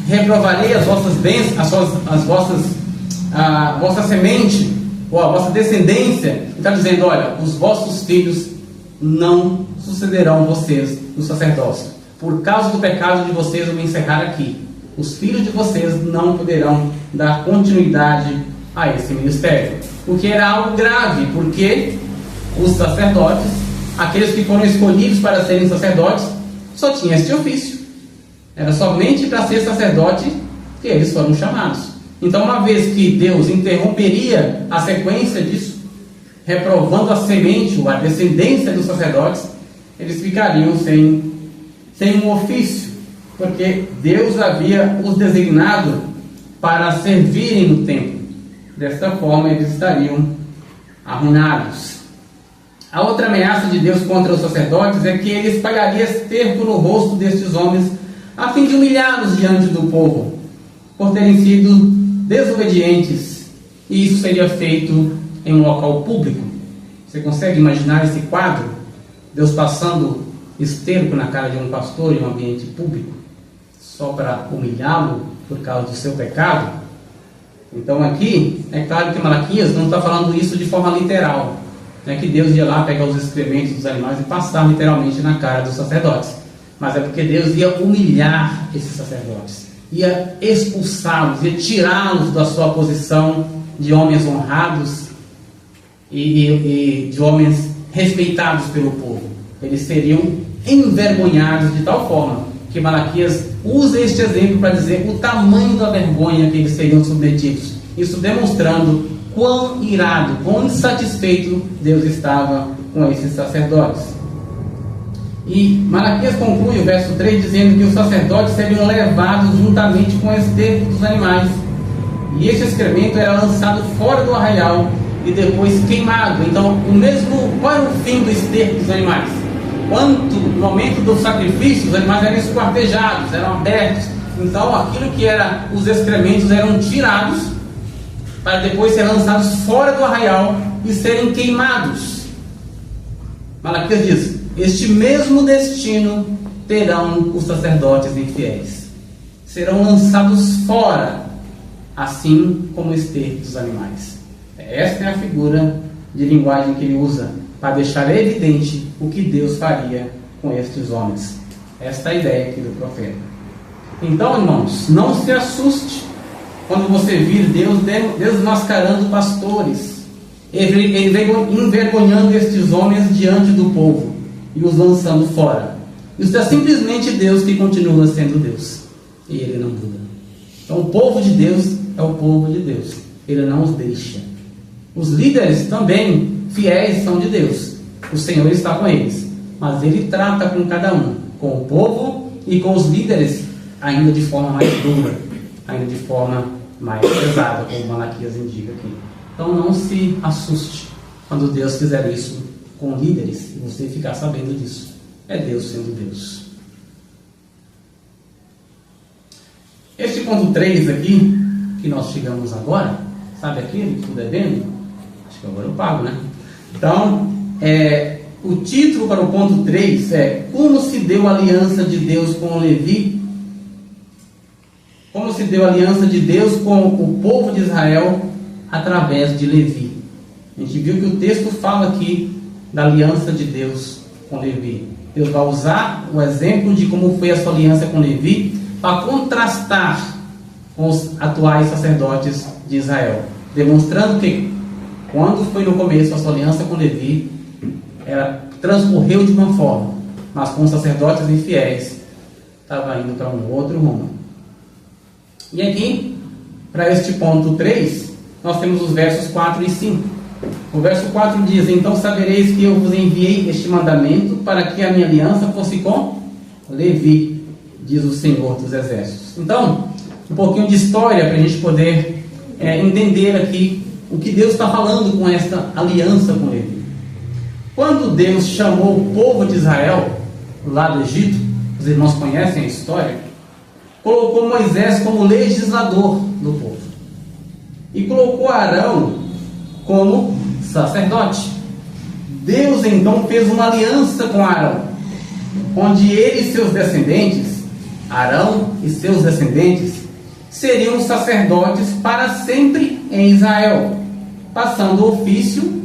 reprovarei as vossas bênçãos, a vossa semente, ou a vossa descendência, está dizendo: olha, os vossos filhos não sucederão vocês no sacerdócio. Por causa do pecado de vocês, eu vou encerrar aqui. Os filhos de vocês não poderão dar continuidade a esse ministério. Porque era algo grave, porque os sacerdotes, aqueles que foram escolhidos para serem sacerdotes, só tinham este ofício. Era somente para ser sacerdote que eles foram chamados. Então, uma vez que Deus interromperia a sequência disso, reprovando a semente ou a descendência dos sacerdotes, eles ficariam sem um ofício, porque Deus havia os designado para servirem no templo. Desta forma, eles estariam arruinados. A outra ameaça de Deus contra os sacerdotes é que ele espalharia esterco no rosto destes homens, a fim de humilhá-los diante do povo, por terem sido desobedientes, e isso seria feito em um local público. Você consegue imaginar esse quadro? Deus passando esterco na cara de um pastor em um ambiente público, só para humilhá-lo por causa do seu pecado? Então aqui, é claro que Malaquias não está falando isso de forma literal. Não é que Deus ia lá pegar os excrementos dos animais e passar literalmente na cara dos sacerdotes. Mas é porque Deus ia humilhar esses sacerdotes, ia expulsá-los, ia tirá-los da sua posição de homens honrados e de homens respeitados pelo povo. Eles seriam envergonhados de tal forma que Malaquias usa este exemplo para dizer o tamanho da vergonha que eles seriam submetidos. Isso demonstrando quão irado, quão insatisfeito Deus estava com esses sacerdotes. E Malaquias conclui o verso 3 dizendo que os sacerdotes seriam levados juntamente com o esterco dos animais. E este excremento era lançado fora do arraial e depois queimado. Então, qual era o fim do esterco dos animais? No momento do sacrifício, os animais eram esquartejados, eram abertos. Então, aquilo que era os excrementos eram tirados para depois serem lançados fora do arraial e serem queimados. Malaquias diz: este mesmo destino terão os sacerdotes infiéis. Serão lançados fora, assim como o esterco dos animais. Esta é a figura de linguagem que ele usa para deixar evidente o que Deus faria com estes homens. Esta é a ideia aqui do profeta. Então, irmãos, não se assuste quando você vir Deus desmascarando pastores, envergonhando estes homens diante do povo e os lançando fora. Isso é simplesmente Deus que continua sendo Deus, e Ele não muda. Então, o povo de Deus é o povo de Deus, Ele não os deixa. Os líderes também fiéis são de Deus, o Senhor está com eles, mas Ele trata com cada um, com o povo e com os líderes, ainda de forma mais dura, ainda de forma mais pesada, como Malaquias indica aqui. Então não se assuste quando Deus fizer isso com líderes e você ficar sabendo disso. É Deus sendo Deus. Este ponto 3 aqui, que nós chegamos agora, sabe aquele que estou devendo? Acho que agora eu pago, né? Então, o título para o ponto 3 é: como se deu a aliança de Deus com Levi? Como se deu a aliança de Deus com o povo de Israel através de Levi? A gente viu que o texto fala aqui da aliança de Deus com Levi. Deus vai usar o exemplo de como foi a sua aliança com Levi para contrastar com os atuais sacerdotes de Israel, demonstrando que quando foi no começo a sua aliança com Levi, ela transcorreu de uma forma, mas com os sacerdotes infiéis estava indo para um outro rumo. E aqui, para este ponto 3, nós temos os versos 4 e 5. O verso 4 diz: então sabereis que eu vos enviei este mandamento para que a minha aliança fosse com Levi, diz o Senhor dos Exércitos. Então, um pouquinho de história para a gente poder entender aqui o que Deus está falando com esta aliança com Levi. Quando Deus chamou o povo de Israel lá do Egito, os irmãos conhecem a história, colocou Moisés como legislador do povo e colocou Arão como sacerdote. Deus então fez uma aliança com Arão, onde ele e seus descendentes, Arão e seus descendentes, seriam sacerdotes para sempre em Israel, passando o ofício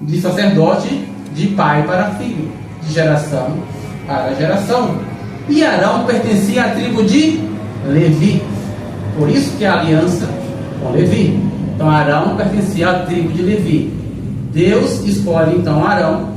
de sacerdote de pai para filho, de geração para geração. E Arão pertencia à tribo de Levi, por isso que a aliança com Levi. Então Arão pertencia à tribo de Levi. Deus escolhe então Arão,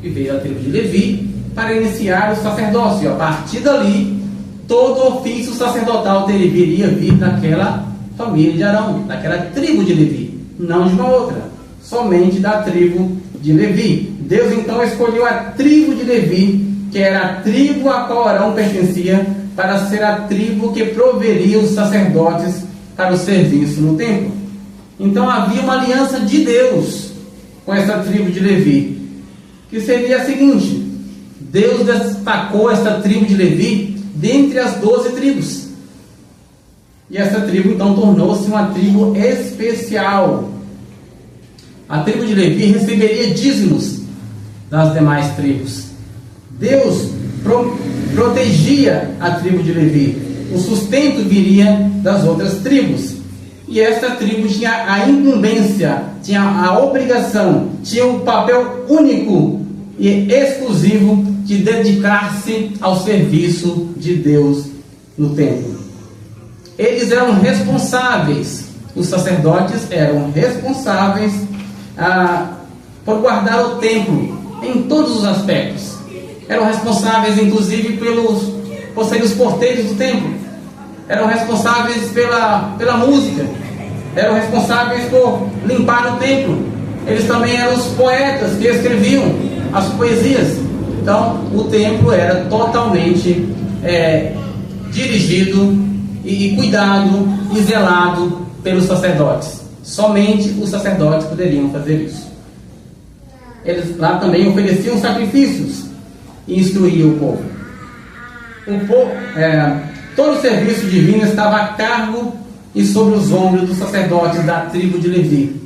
que veio da tribo de Levi, para iniciar o sacerdócio. A partir dali, todo ofício sacerdotal deveria vir daquela família de Arão, daquela tribo de Levi, não de uma outra, somente da tribo de Levi. Deus então escolheu a tribo de Levi, que era a tribo a qual Arão pertencia, para ser a tribo que proveria os sacerdotes para o serviço no templo. Então havia uma aliança de Deus com essa tribo de Levi, que seria a seguinte: Deus destacou esta tribo de Levi dentre as 12 tribos, e essa tribo então tornou-se uma tribo especial. a tribo de Levi receberia dízimos das demais tribos. Deus protegia a tribo de Levi. O sustento viria das outras tribos. E esta tribo tinha a incumbência, tinha a obrigação, tinha o papel único e exclusivo de dedicar-se ao serviço de Deus no templo. Eles eram responsáveis, os sacerdotes eram responsáveis por guardar o templo em todos os aspectos. Eram responsáveis, inclusive, por serem os porteiros do templo. Eram responsáveis pela música. Eram responsáveis por limpar o templo. Eles também eram os poetas que escreviam as poesias. Então, o templo era totalmente dirigido e cuidado e zelado pelos sacerdotes. Somente os sacerdotes poderiam fazer isso. Eles lá também ofereciam sacrifícios e instruíam o povo. Todo o serviço divino estava a cargo e sobre os ombros dos sacerdotes da tribo de Levi.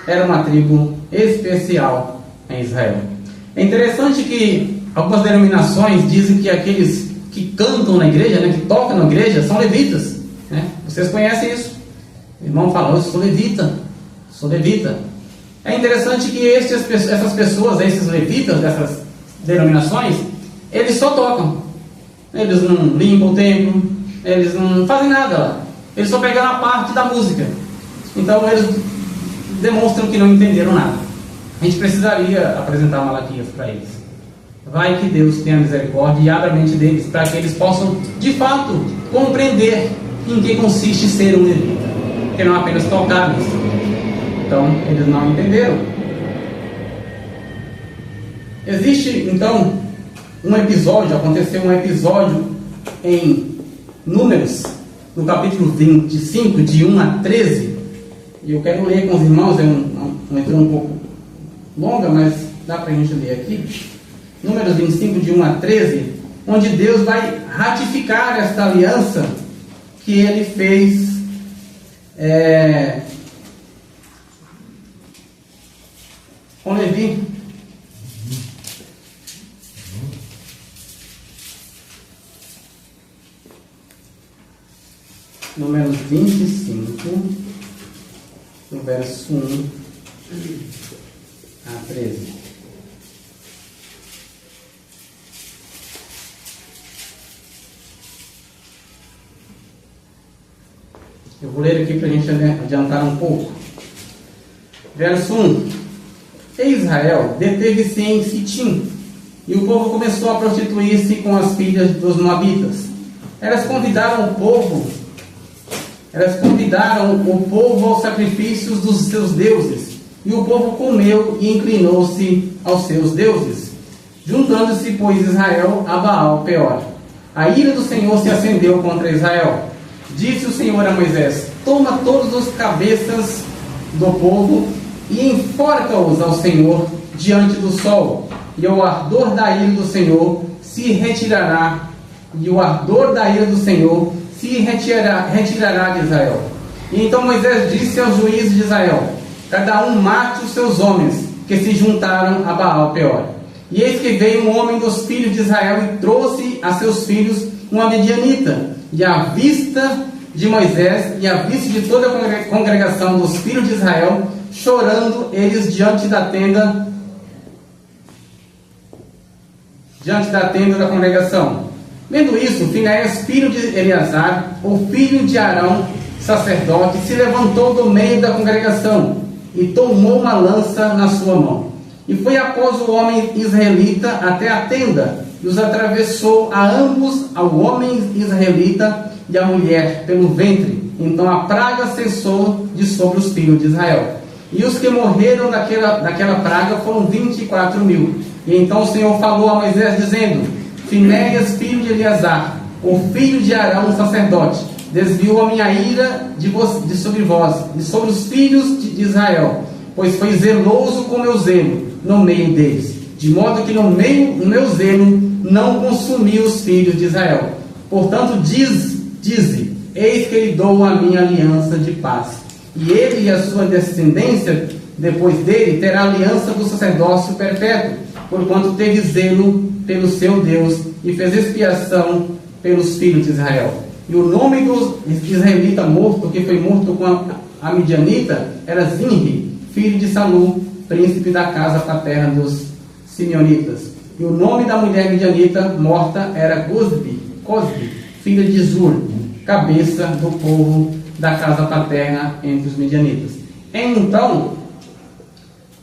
Era uma tribo especial em Israel. É interessante que algumas denominações dizem que aqueles que cantam na igreja, que tocam na igreja, são levitas. Vocês conhecem isso? O irmão falou: eu sou levita, sou levita. É interessante que essas pessoas, esses levitas dessas denominações, eles só tocam. Eles não limpam o templo, eles não fazem nada lá. Eles só pegaram a parte da música. Então eles demonstram que não entenderam nada. A gente precisaria apresentar Malaquias para eles. Vai que Deus tenha misericórdia e abra a mente deles, para que eles possam, de fato, compreender em que consiste ser um levita, que não apenas tocar nisso. Então, eles não entenderam. Existe, então, aconteceu um episódio em Números, no capítulo 25, de 1 a 13, e eu quero ler com os irmãos, uma leitura um pouco longa, mas dá para a gente ler aqui. Números 25, de 1 a 13, onde Deus vai ratificar esta aliança que Ele fez com Levi. Números 25, do verso 1 a 13. Eu vou ler aqui para a gente adiantar um pouco. Verso 1. E Israel deteve-se em Sitim, e o povo começou a prostituir-se com as filhas dos moabitas. Elas convidaram o povo aos sacrifícios dos seus deuses, e o povo comeu e inclinou-se aos seus deuses, juntando-se, pois, Israel a Baal Peor. A ira do Senhor se acendeu contra Israel. Disse o Senhor a Moisés: toma todos os cabeças do povo e enforca-os ao Senhor diante do sol, e o ardor da ira do Senhor se retirará, retirará de Israel. E então Moisés disse aos juízes de Israel: cada um mate os seus homens que se juntaram a Baal Peor. E eis que veio um homem dos filhos de Israel e trouxe a seus filhos uma medianita, e à vista de Moisés e à vista de toda a congregação dos filhos de Israel, chorando eles diante da tenda da congregação. Vendo isso, Finéias, filho de Eleazar, o filho de Arão, sacerdote, se levantou do meio da congregação e tomou uma lança na sua mão. E foi após o homem israelita até a tenda, e os atravessou a ambos, ao homem israelita e à mulher, pelo ventre. Então a praga cessou de sobre os filhos de Israel. E os que morreram daquela praga foram 24.000. E então o Senhor falou a Moisés, dizendo: Finéias, filho de Eleazar, o filho de Arão, sacerdote, desviou a minha ira de sobre vós, e sobre os filhos de Israel, pois foi zeloso com meu zelo no meio deles, de modo que no meu zelo não consumi os filhos de Israel. Portanto, dize, eis que lhe dou a minha aliança de paz, e ele e a sua descendência depois dele, terá aliança do sacerdócio perpétuo, porquanto teve zelo pelo seu Deus e fez expiação pelos filhos de Israel. E o nome do israelita morto, que foi morto com a midianita, era Zinri, filho de Salu, príncipe da casa paterna dos simeonitas. E o nome da mulher midianita morta era Cosbi, filha de Zur, cabeça do povo da casa paterna entre os midianitas. Então,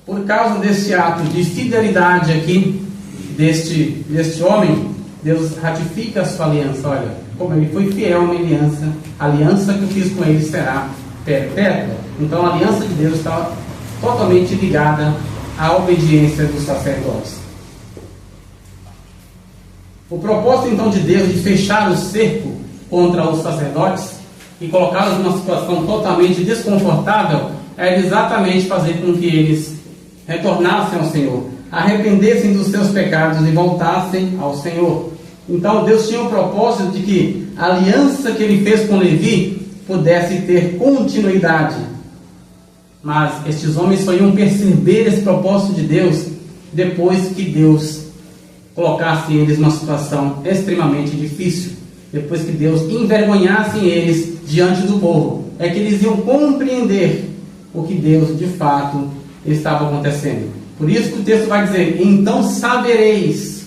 por causa deste ato de fidelidade aqui, deste homem, Deus ratifica a sua aliança. Olha, como ele foi fiel a uma aliança que eu fiz com ele será perpétua. Então a aliança de Deus está totalmente ligada à obediência dos sacerdotes. O propósito então de Deus de fechar o cerco contra os sacerdotes e colocá-los numa situação totalmente desconfortável era exatamente fazer com que eles retornassem ao Senhor, arrependessem dos seus pecados e voltassem ao Senhor. Então Deus tinha o propósito de que a aliança que ele fez com Levi pudesse ter continuidade. Mas estes homens só iam perceber esse propósito de Deus depois que Deus colocasse eles numa situação extremamente difícil, depois que Deus envergonhasse eles diante do povo, é que eles iam compreender o que Deus de fato estava acontecendo. Por isso que o texto vai dizer: então sabereis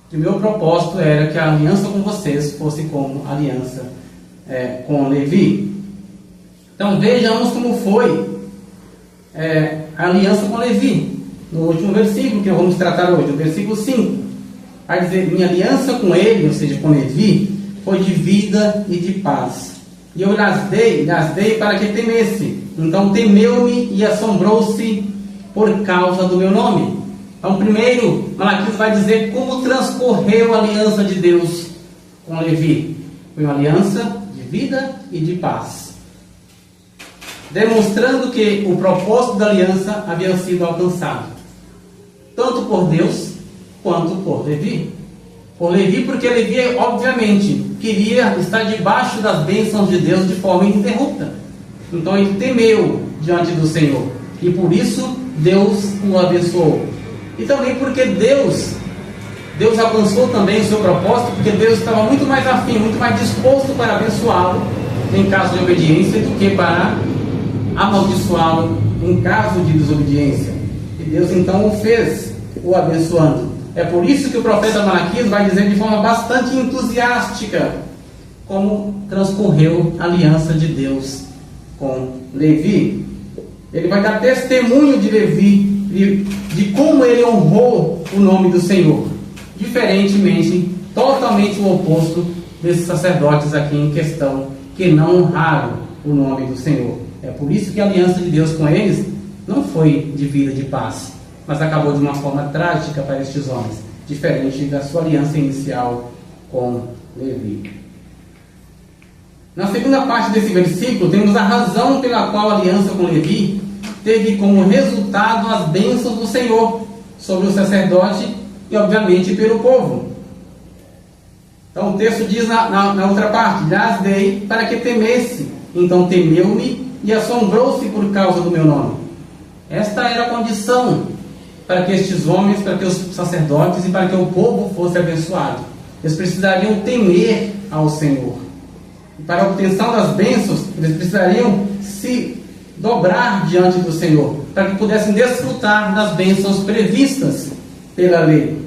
que o meu propósito era que a aliança com vocês fosse como aliança com Levi. Então vejamos como foi a aliança com Levi. No último versículo que nós vamos tratar hoje, o versículo 5, vai dizer: minha aliança com ele, ou seja, com Levi, foi de vida e de paz. E eu lhes dei para que temesse. Então temeu-me e assombrou-se por causa do meu nome. Então primeiro, Malaquias vai dizer como transcorreu a aliança de Deus com Levi. Foi uma aliança de vida e de paz, demonstrando que o propósito da aliança havia sido alcançado, tanto por Deus quanto por Levi. Por Levi, porque Levi, obviamente, queria estar debaixo das bênçãos de Deus de forma ininterrupta. Então ele temeu diante do Senhor, e por isso Deus o abençoou. E também porque Deus alcançou também o seu propósito, porque Deus estava muito mais afim, muito mais disposto para abençoá-lo em caso de obediência do que para amaldiçoá-lo em caso de desobediência. E Deus então o abençoando. É por isso que o profeta Malaquias vai dizer de forma bastante entusiástica como transcorreu a aliança de Deus com Levi. Ele vai dar testemunho de Levi, de como ele honrou o nome do Senhor, diferentemente, totalmente o oposto desses sacerdotes aqui em questão, que não honraram o nome do Senhor. É por isso que a aliança de Deus com eles não foi de vida e de paz, mas acabou de uma forma trágica para estes homens, diferente da sua aliança inicial com Levi. Na segunda parte desse versículo, temos a razão pela qual a aliança com Levi teve como resultado as bênçãos do Senhor sobre o sacerdote e, obviamente, pelo povo. Então o texto diz na outra parte: lhes dei para que temesse. Então temeu-me e assombrou-se por causa do meu nome. Esta era a condição para que estes homens, para que os sacerdotes e para que o povo fosse abençoado. Eles precisariam temer ao Senhor. E para a obtenção das bênçãos, eles precisariam se dobrar diante do Senhor, para que pudessem desfrutar das bênçãos previstas pela lei.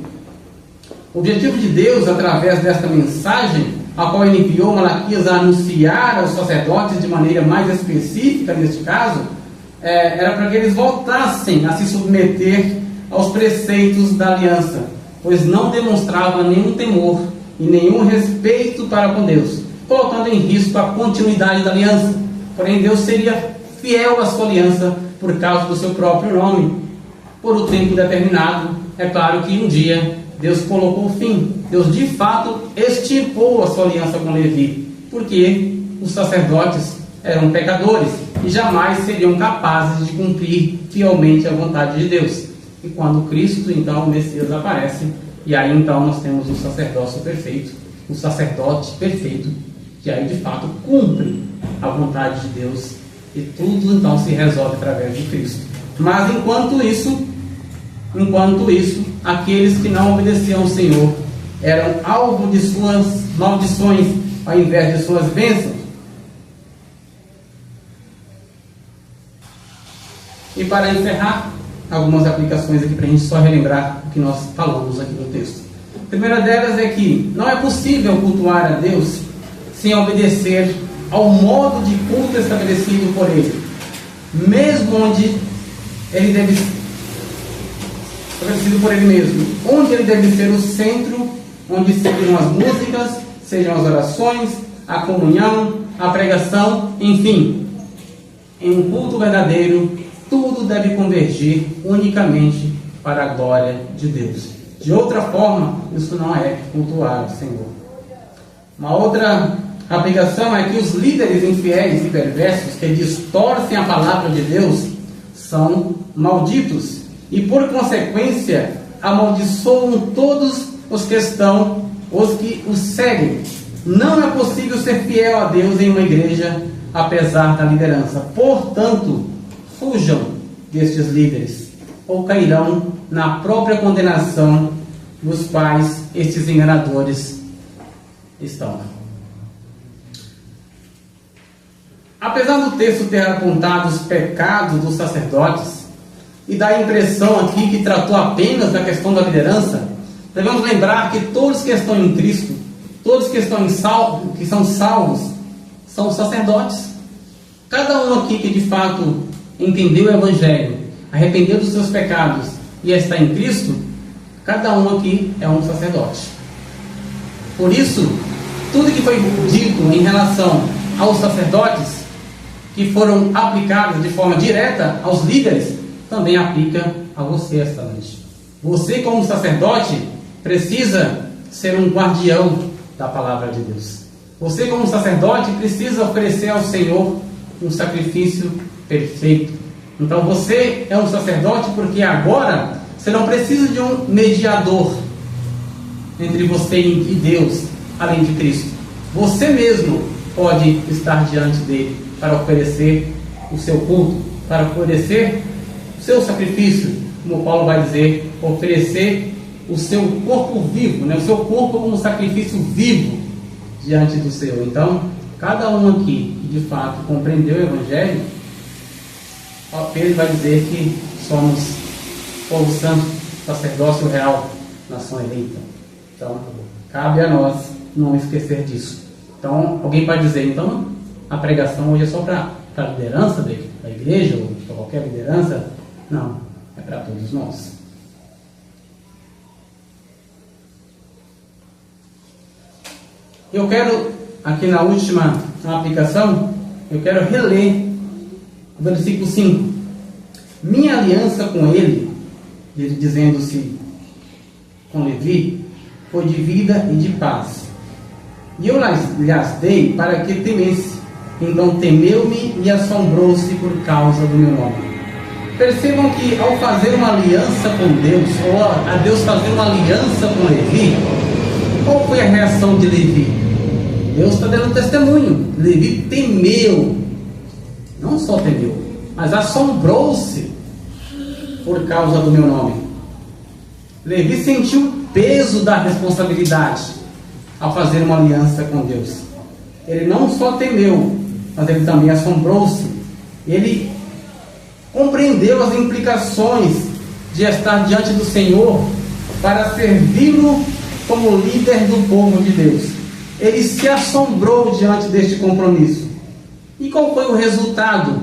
O objetivo de Deus, através desta mensagem, a qual ele enviou Malaquias a anunciar aos sacerdotes de maneira mais específica, neste caso, era para que eles voltassem a se submeter aos preceitos da aliança, pois não demonstrava nenhum temor e nenhum respeito para com Deus, colocando em risco a continuidade da aliança. Porém, Deus seria fiel à sua aliança por causa do seu próprio nome, por um tempo determinado. É claro que um dia Deus colocou fim. Deus de fato extirpou a sua aliança com Levi, porque os sacerdotes eram pecadores e jamais seriam capazes de cumprir fielmente a vontade de Deus. E quando Cristo, então, o Messias, aparece, e aí então nós temos o sacerdócio perfeito, o sacerdote perfeito, que aí de fato cumpre a vontade de Deus E tudo então se resolve através de Cristo. Mas enquanto isso, aqueles que não obedeciam ao Senhor eram alvo de suas maldições ao invés de suas bênçãos. E para encerrar, algumas aplicações aqui para a gente só relembrar o que nós falamos aqui no texto. A primeira delas é que não é possível cultuar a Deus sem obedecer ao modo de culto estabelecido por Ele, mesmo onde Ele deve estabelecido por Ele mesmo, onde Ele deve ser o centro, onde sejam as músicas, sejam as orações, a comunhão, a pregação, enfim, em um culto verdadeiro, tudo deve convergir unicamente para a glória de Deus. De outra forma, isso não é cultuar o Senhor. Uma outra aplicação é que os líderes infiéis e perversos que distorcem a palavra de Deus são malditos e, por consequência, amaldiçoam todos os que os seguem. Não é possível ser fiel a Deus em uma igreja, apesar da liderança. Portanto, fujam destes líderes, ou cairão na própria condenação dos quais estes enganadores estão. Apesar do texto ter apontado os pecados dos sacerdotes e dar a impressão aqui que tratou apenas da questão da liderança, devemos lembrar que todos que estão em Cristo, todos que são salvos, são sacerdotes. Cada um aqui que de fato entendeu o Evangelho, arrependeu dos seus pecados e está em Cristo, cada um aqui é um sacerdote. Por isso, tudo que foi dito em relação aos sacerdotes, que foram aplicados de forma direta aos líderes, também aplica a você esta noite. Você, como sacerdote, precisa ser um guardião da palavra de Deus. Você, como sacerdote, precisa oferecer ao Senhor um sacrifício perfeito. Então você é um sacerdote porque agora você não precisa de um mediador entre você e Deus, além de Cristo. Você mesmo pode estar diante dele para oferecer o seu culto, para oferecer o seu sacrifício, como Paulo vai dizer, oferecer o seu corpo vivo, o seu corpo como um sacrifício vivo diante do Senhor. Então, cada um aqui que de fato compreendeu o Evangelho, Pedro vai dizer que somos povo santo, sacerdócio real, nação eleita. Então, cabe a nós não esquecer disso. Então, alguém pode dizer, então, a pregação hoje é só para a liderança da igreja, ou para qualquer liderança? Não, é para todos nós. Eu quero, aqui na última aplicação, eu quero reler o versículo 5. Minha aliança com ele, dizendo-se com Levi, foi de vida e de paz. E eu lhes dei para que temesse. Então temeu-me e assombrou-se por causa do meu nome. Percebam que ao fazer uma aliança com Deus, ou a Deus fazer uma aliança com Levi, qual foi a reação de Levi? Deus está dando testemunho. Levi temeu, não só temeu, mas assombrou-se por causa do meu nome. Levi sentiu o peso da responsabilidade ao fazer uma aliança com Deus. Ele não só temeu, mas ele também assombrou-se. Ele compreendeu as implicações de estar diante do Senhor para servi-lo como líder do povo de Deus. Ele se assombrou diante deste compromisso. E qual foi o resultado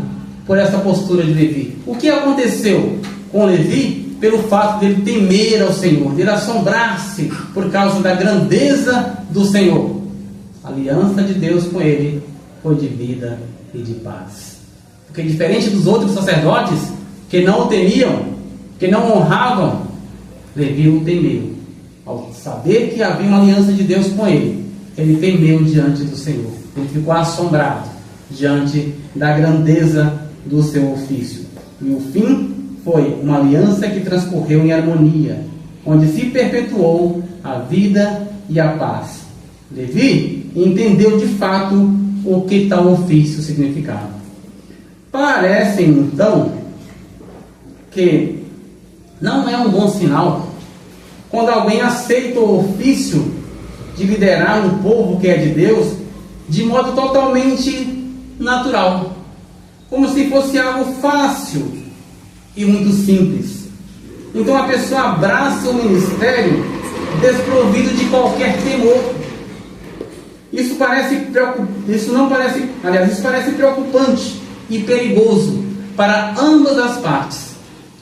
por essa postura de Levi? O que aconteceu com Levi pelo fato dele temer ao Senhor, dele assombrar-se por causa da grandeza do Senhor? A aliança de Deus com ele foi de vida e de paz. Porque diferente dos outros sacerdotes que não o temiam, que não honravam, Levi o temeu. Ao saber que havia uma aliança de Deus com ele, ele temeu diante do Senhor. Ele ficou assombrado diante da grandeza do seu ofício. E o fim foi uma aliança que transcorreu em harmonia, onde se perpetuou a vida e a paz. Levi entendeu de fato o que tal ofício significava. Parece, então, que não é um bom sinal quando alguém aceita o ofício de liderar um povo que é de Deus de modo totalmente natural, como se fosse algo fácil e muito simples. Então a pessoa abraça o ministério desprovido de qualquer temor. Isso parece preocupante e perigoso para ambas as partes,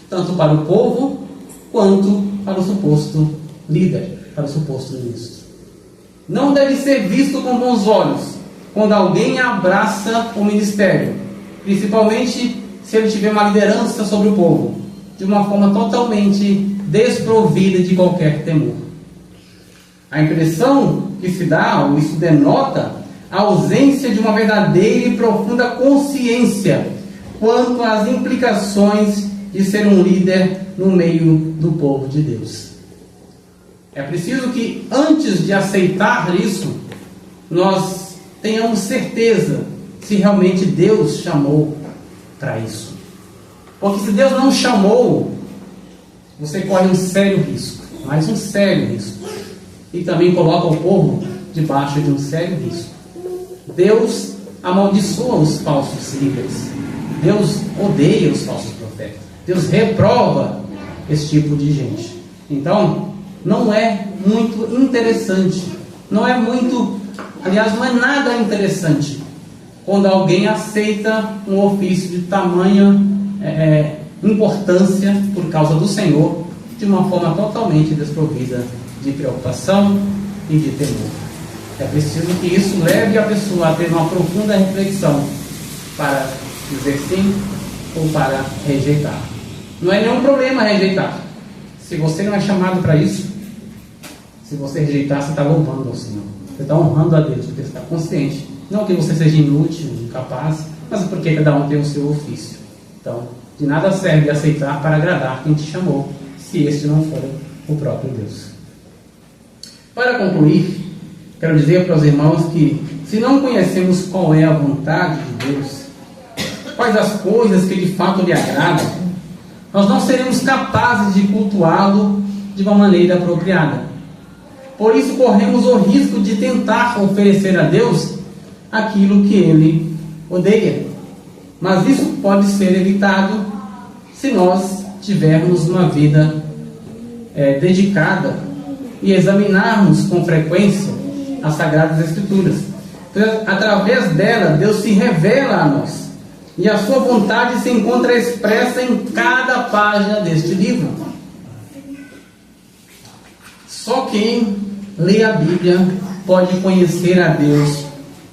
tanto para o povo quanto para o suposto líder, para o suposto ministro. Não deve ser visto com bons olhos quando alguém abraça o ministério, principalmente se ele tiver uma liderança sobre o povo, de uma forma totalmente desprovida de qualquer temor. A impressão que se dá, ou isso denota, a ausência de uma verdadeira e profunda consciência quanto às implicações de ser um líder no meio do povo de Deus. É preciso que, antes de aceitar isso, nós tenhamos certeza se realmente Deus chamou para isso. Porque se Deus não chamou, você corre um sério risco, mas um sério risco. E também coloca o povo debaixo de um sério risco. Deus amaldiçoa os falsos líderes. Deus odeia os falsos profetas. Deus reprova esse tipo de gente. Então, não é muito interessante. Não é nada interessante quando alguém aceita um ofício de tamanha importância por causa do Senhor, de uma forma totalmente desprovida de preocupação e de temor. É preciso que isso leve a pessoa a ter uma profunda reflexão para dizer sim ou para rejeitar. Não é nenhum problema rejeitar. Se você não é chamado para isso, se você rejeitar, você está louvando ao Senhor. Você está honrando a Deus, porque você está consciente. Não que você seja inútil, incapaz, mas porque cada um tem o seu ofício. Então, de nada serve aceitar para agradar quem te chamou, se este não for o próprio Deus. Para concluir, quero dizer para os irmãos que, se não conhecemos qual é a vontade de Deus, quais as coisas que de fato lhe agradam, nós não seremos capazes de cultuá-lo de uma maneira apropriada. Por isso, corremos o risco de tentar oferecer a Deus aquilo que Ele odeia. Mas isso pode ser evitado se nós tivermos uma vida dedicada e examinarmos com frequência as Sagradas Escrituras. Através dela, Deus se revela a nós. E a sua vontade se encontra expressa em cada página deste livro. Só quem lê a Bíblia pode conhecer a Deus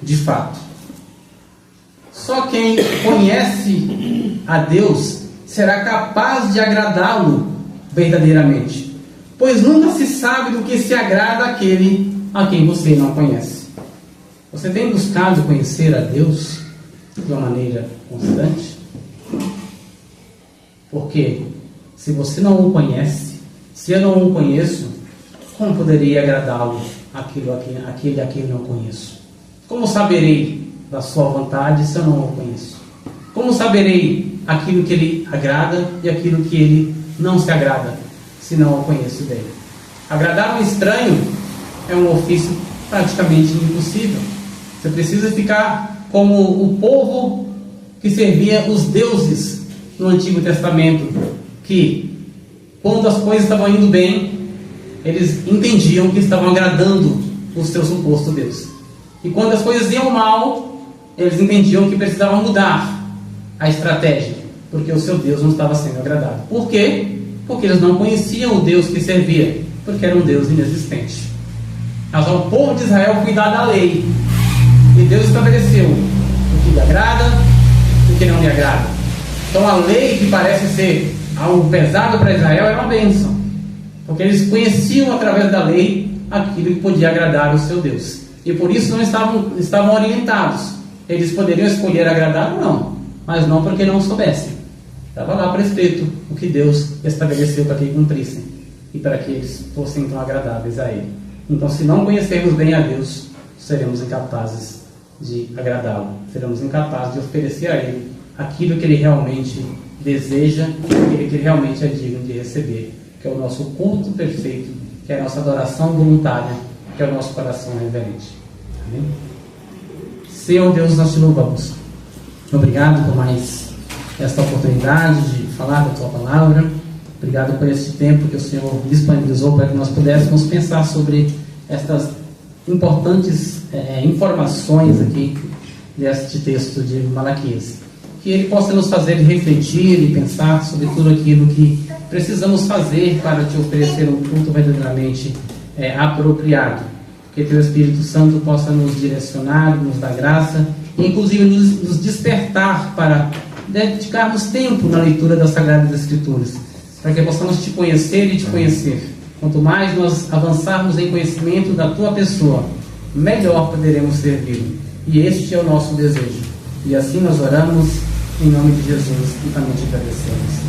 de fato. Só quem conhece a Deus será capaz de agradá-lo verdadeiramente, pois nunca se sabe do que se agrada aquele a quem você não conhece. Você tem buscado conhecer a Deus de uma maneira constante? Porque se você não o conhece, se eu não o conheço, como poderia agradá-lo aquele a quem não conheço? Como saberei da sua vontade se eu não o conheço? Como saberei aquilo que ele agrada e aquilo que ele não se agrada, se não o conheço bem? Agradar um estranho é um ofício praticamente impossível. Você precisa ficar como o povo que servia os deuses no Antigo Testamento, que quando as coisas estavam indo bem, eles entendiam que estavam agradando o seu suposto Deus. E quando as coisas iam mal, eles entendiam que precisavam mudar a estratégia, porque o seu Deus não estava sendo agradado. Por quê? Porque eles não conheciam o Deus que servia, porque era um Deus inexistente. Mas ao povo de Israel foi dada a lei, e Deus estabeleceu o que lhe agrada e o que não lhe agrada. Então a lei, que parece ser algo pesado para Israel, era uma bênção, porque eles conheciam através da lei aquilo que podia agradar o seu Deus, e por isso não estavam orientados. Eles poderiam escolher agradar ou não, mas não porque não soubessem. Estava lá prescrito o que Deus estabeleceu para que cumprissem e para que eles fossem então agradáveis a Ele. Então, se não conhecermos bem a Deus, seremos incapazes de agradá-lo, seremos incapazes de oferecer a Ele aquilo que Ele realmente deseja, aquilo que Ele realmente é digno de receber, que é o nosso culto perfeito, que é a nossa adoração voluntária, que é o nosso coração reverente. Amém? Senhor Deus, nós te louvamos. Obrigado por mais esta oportunidade de falar da Tua Palavra. Obrigado por esse tempo que o Senhor disponibilizou para que nós pudéssemos pensar sobre estas importantes informações aqui deste texto de Malaquias. Que ele possa nos fazer refletir e pensar sobre tudo aquilo que precisamos fazer para te oferecer um culto verdadeiramente apropriado. Que teu Espírito Santo possa nos direcionar, nos dar graça e inclusive nos despertar para dedicarmos tempo na leitura das Sagradas Escrituras, para que possamos te conhecer e te conhecer. Quanto mais nós avançarmos em conhecimento da tua pessoa, melhor poderemos servir. E este é o nosso desejo. E assim nós oramos em nome de Jesus e também te agradecemos.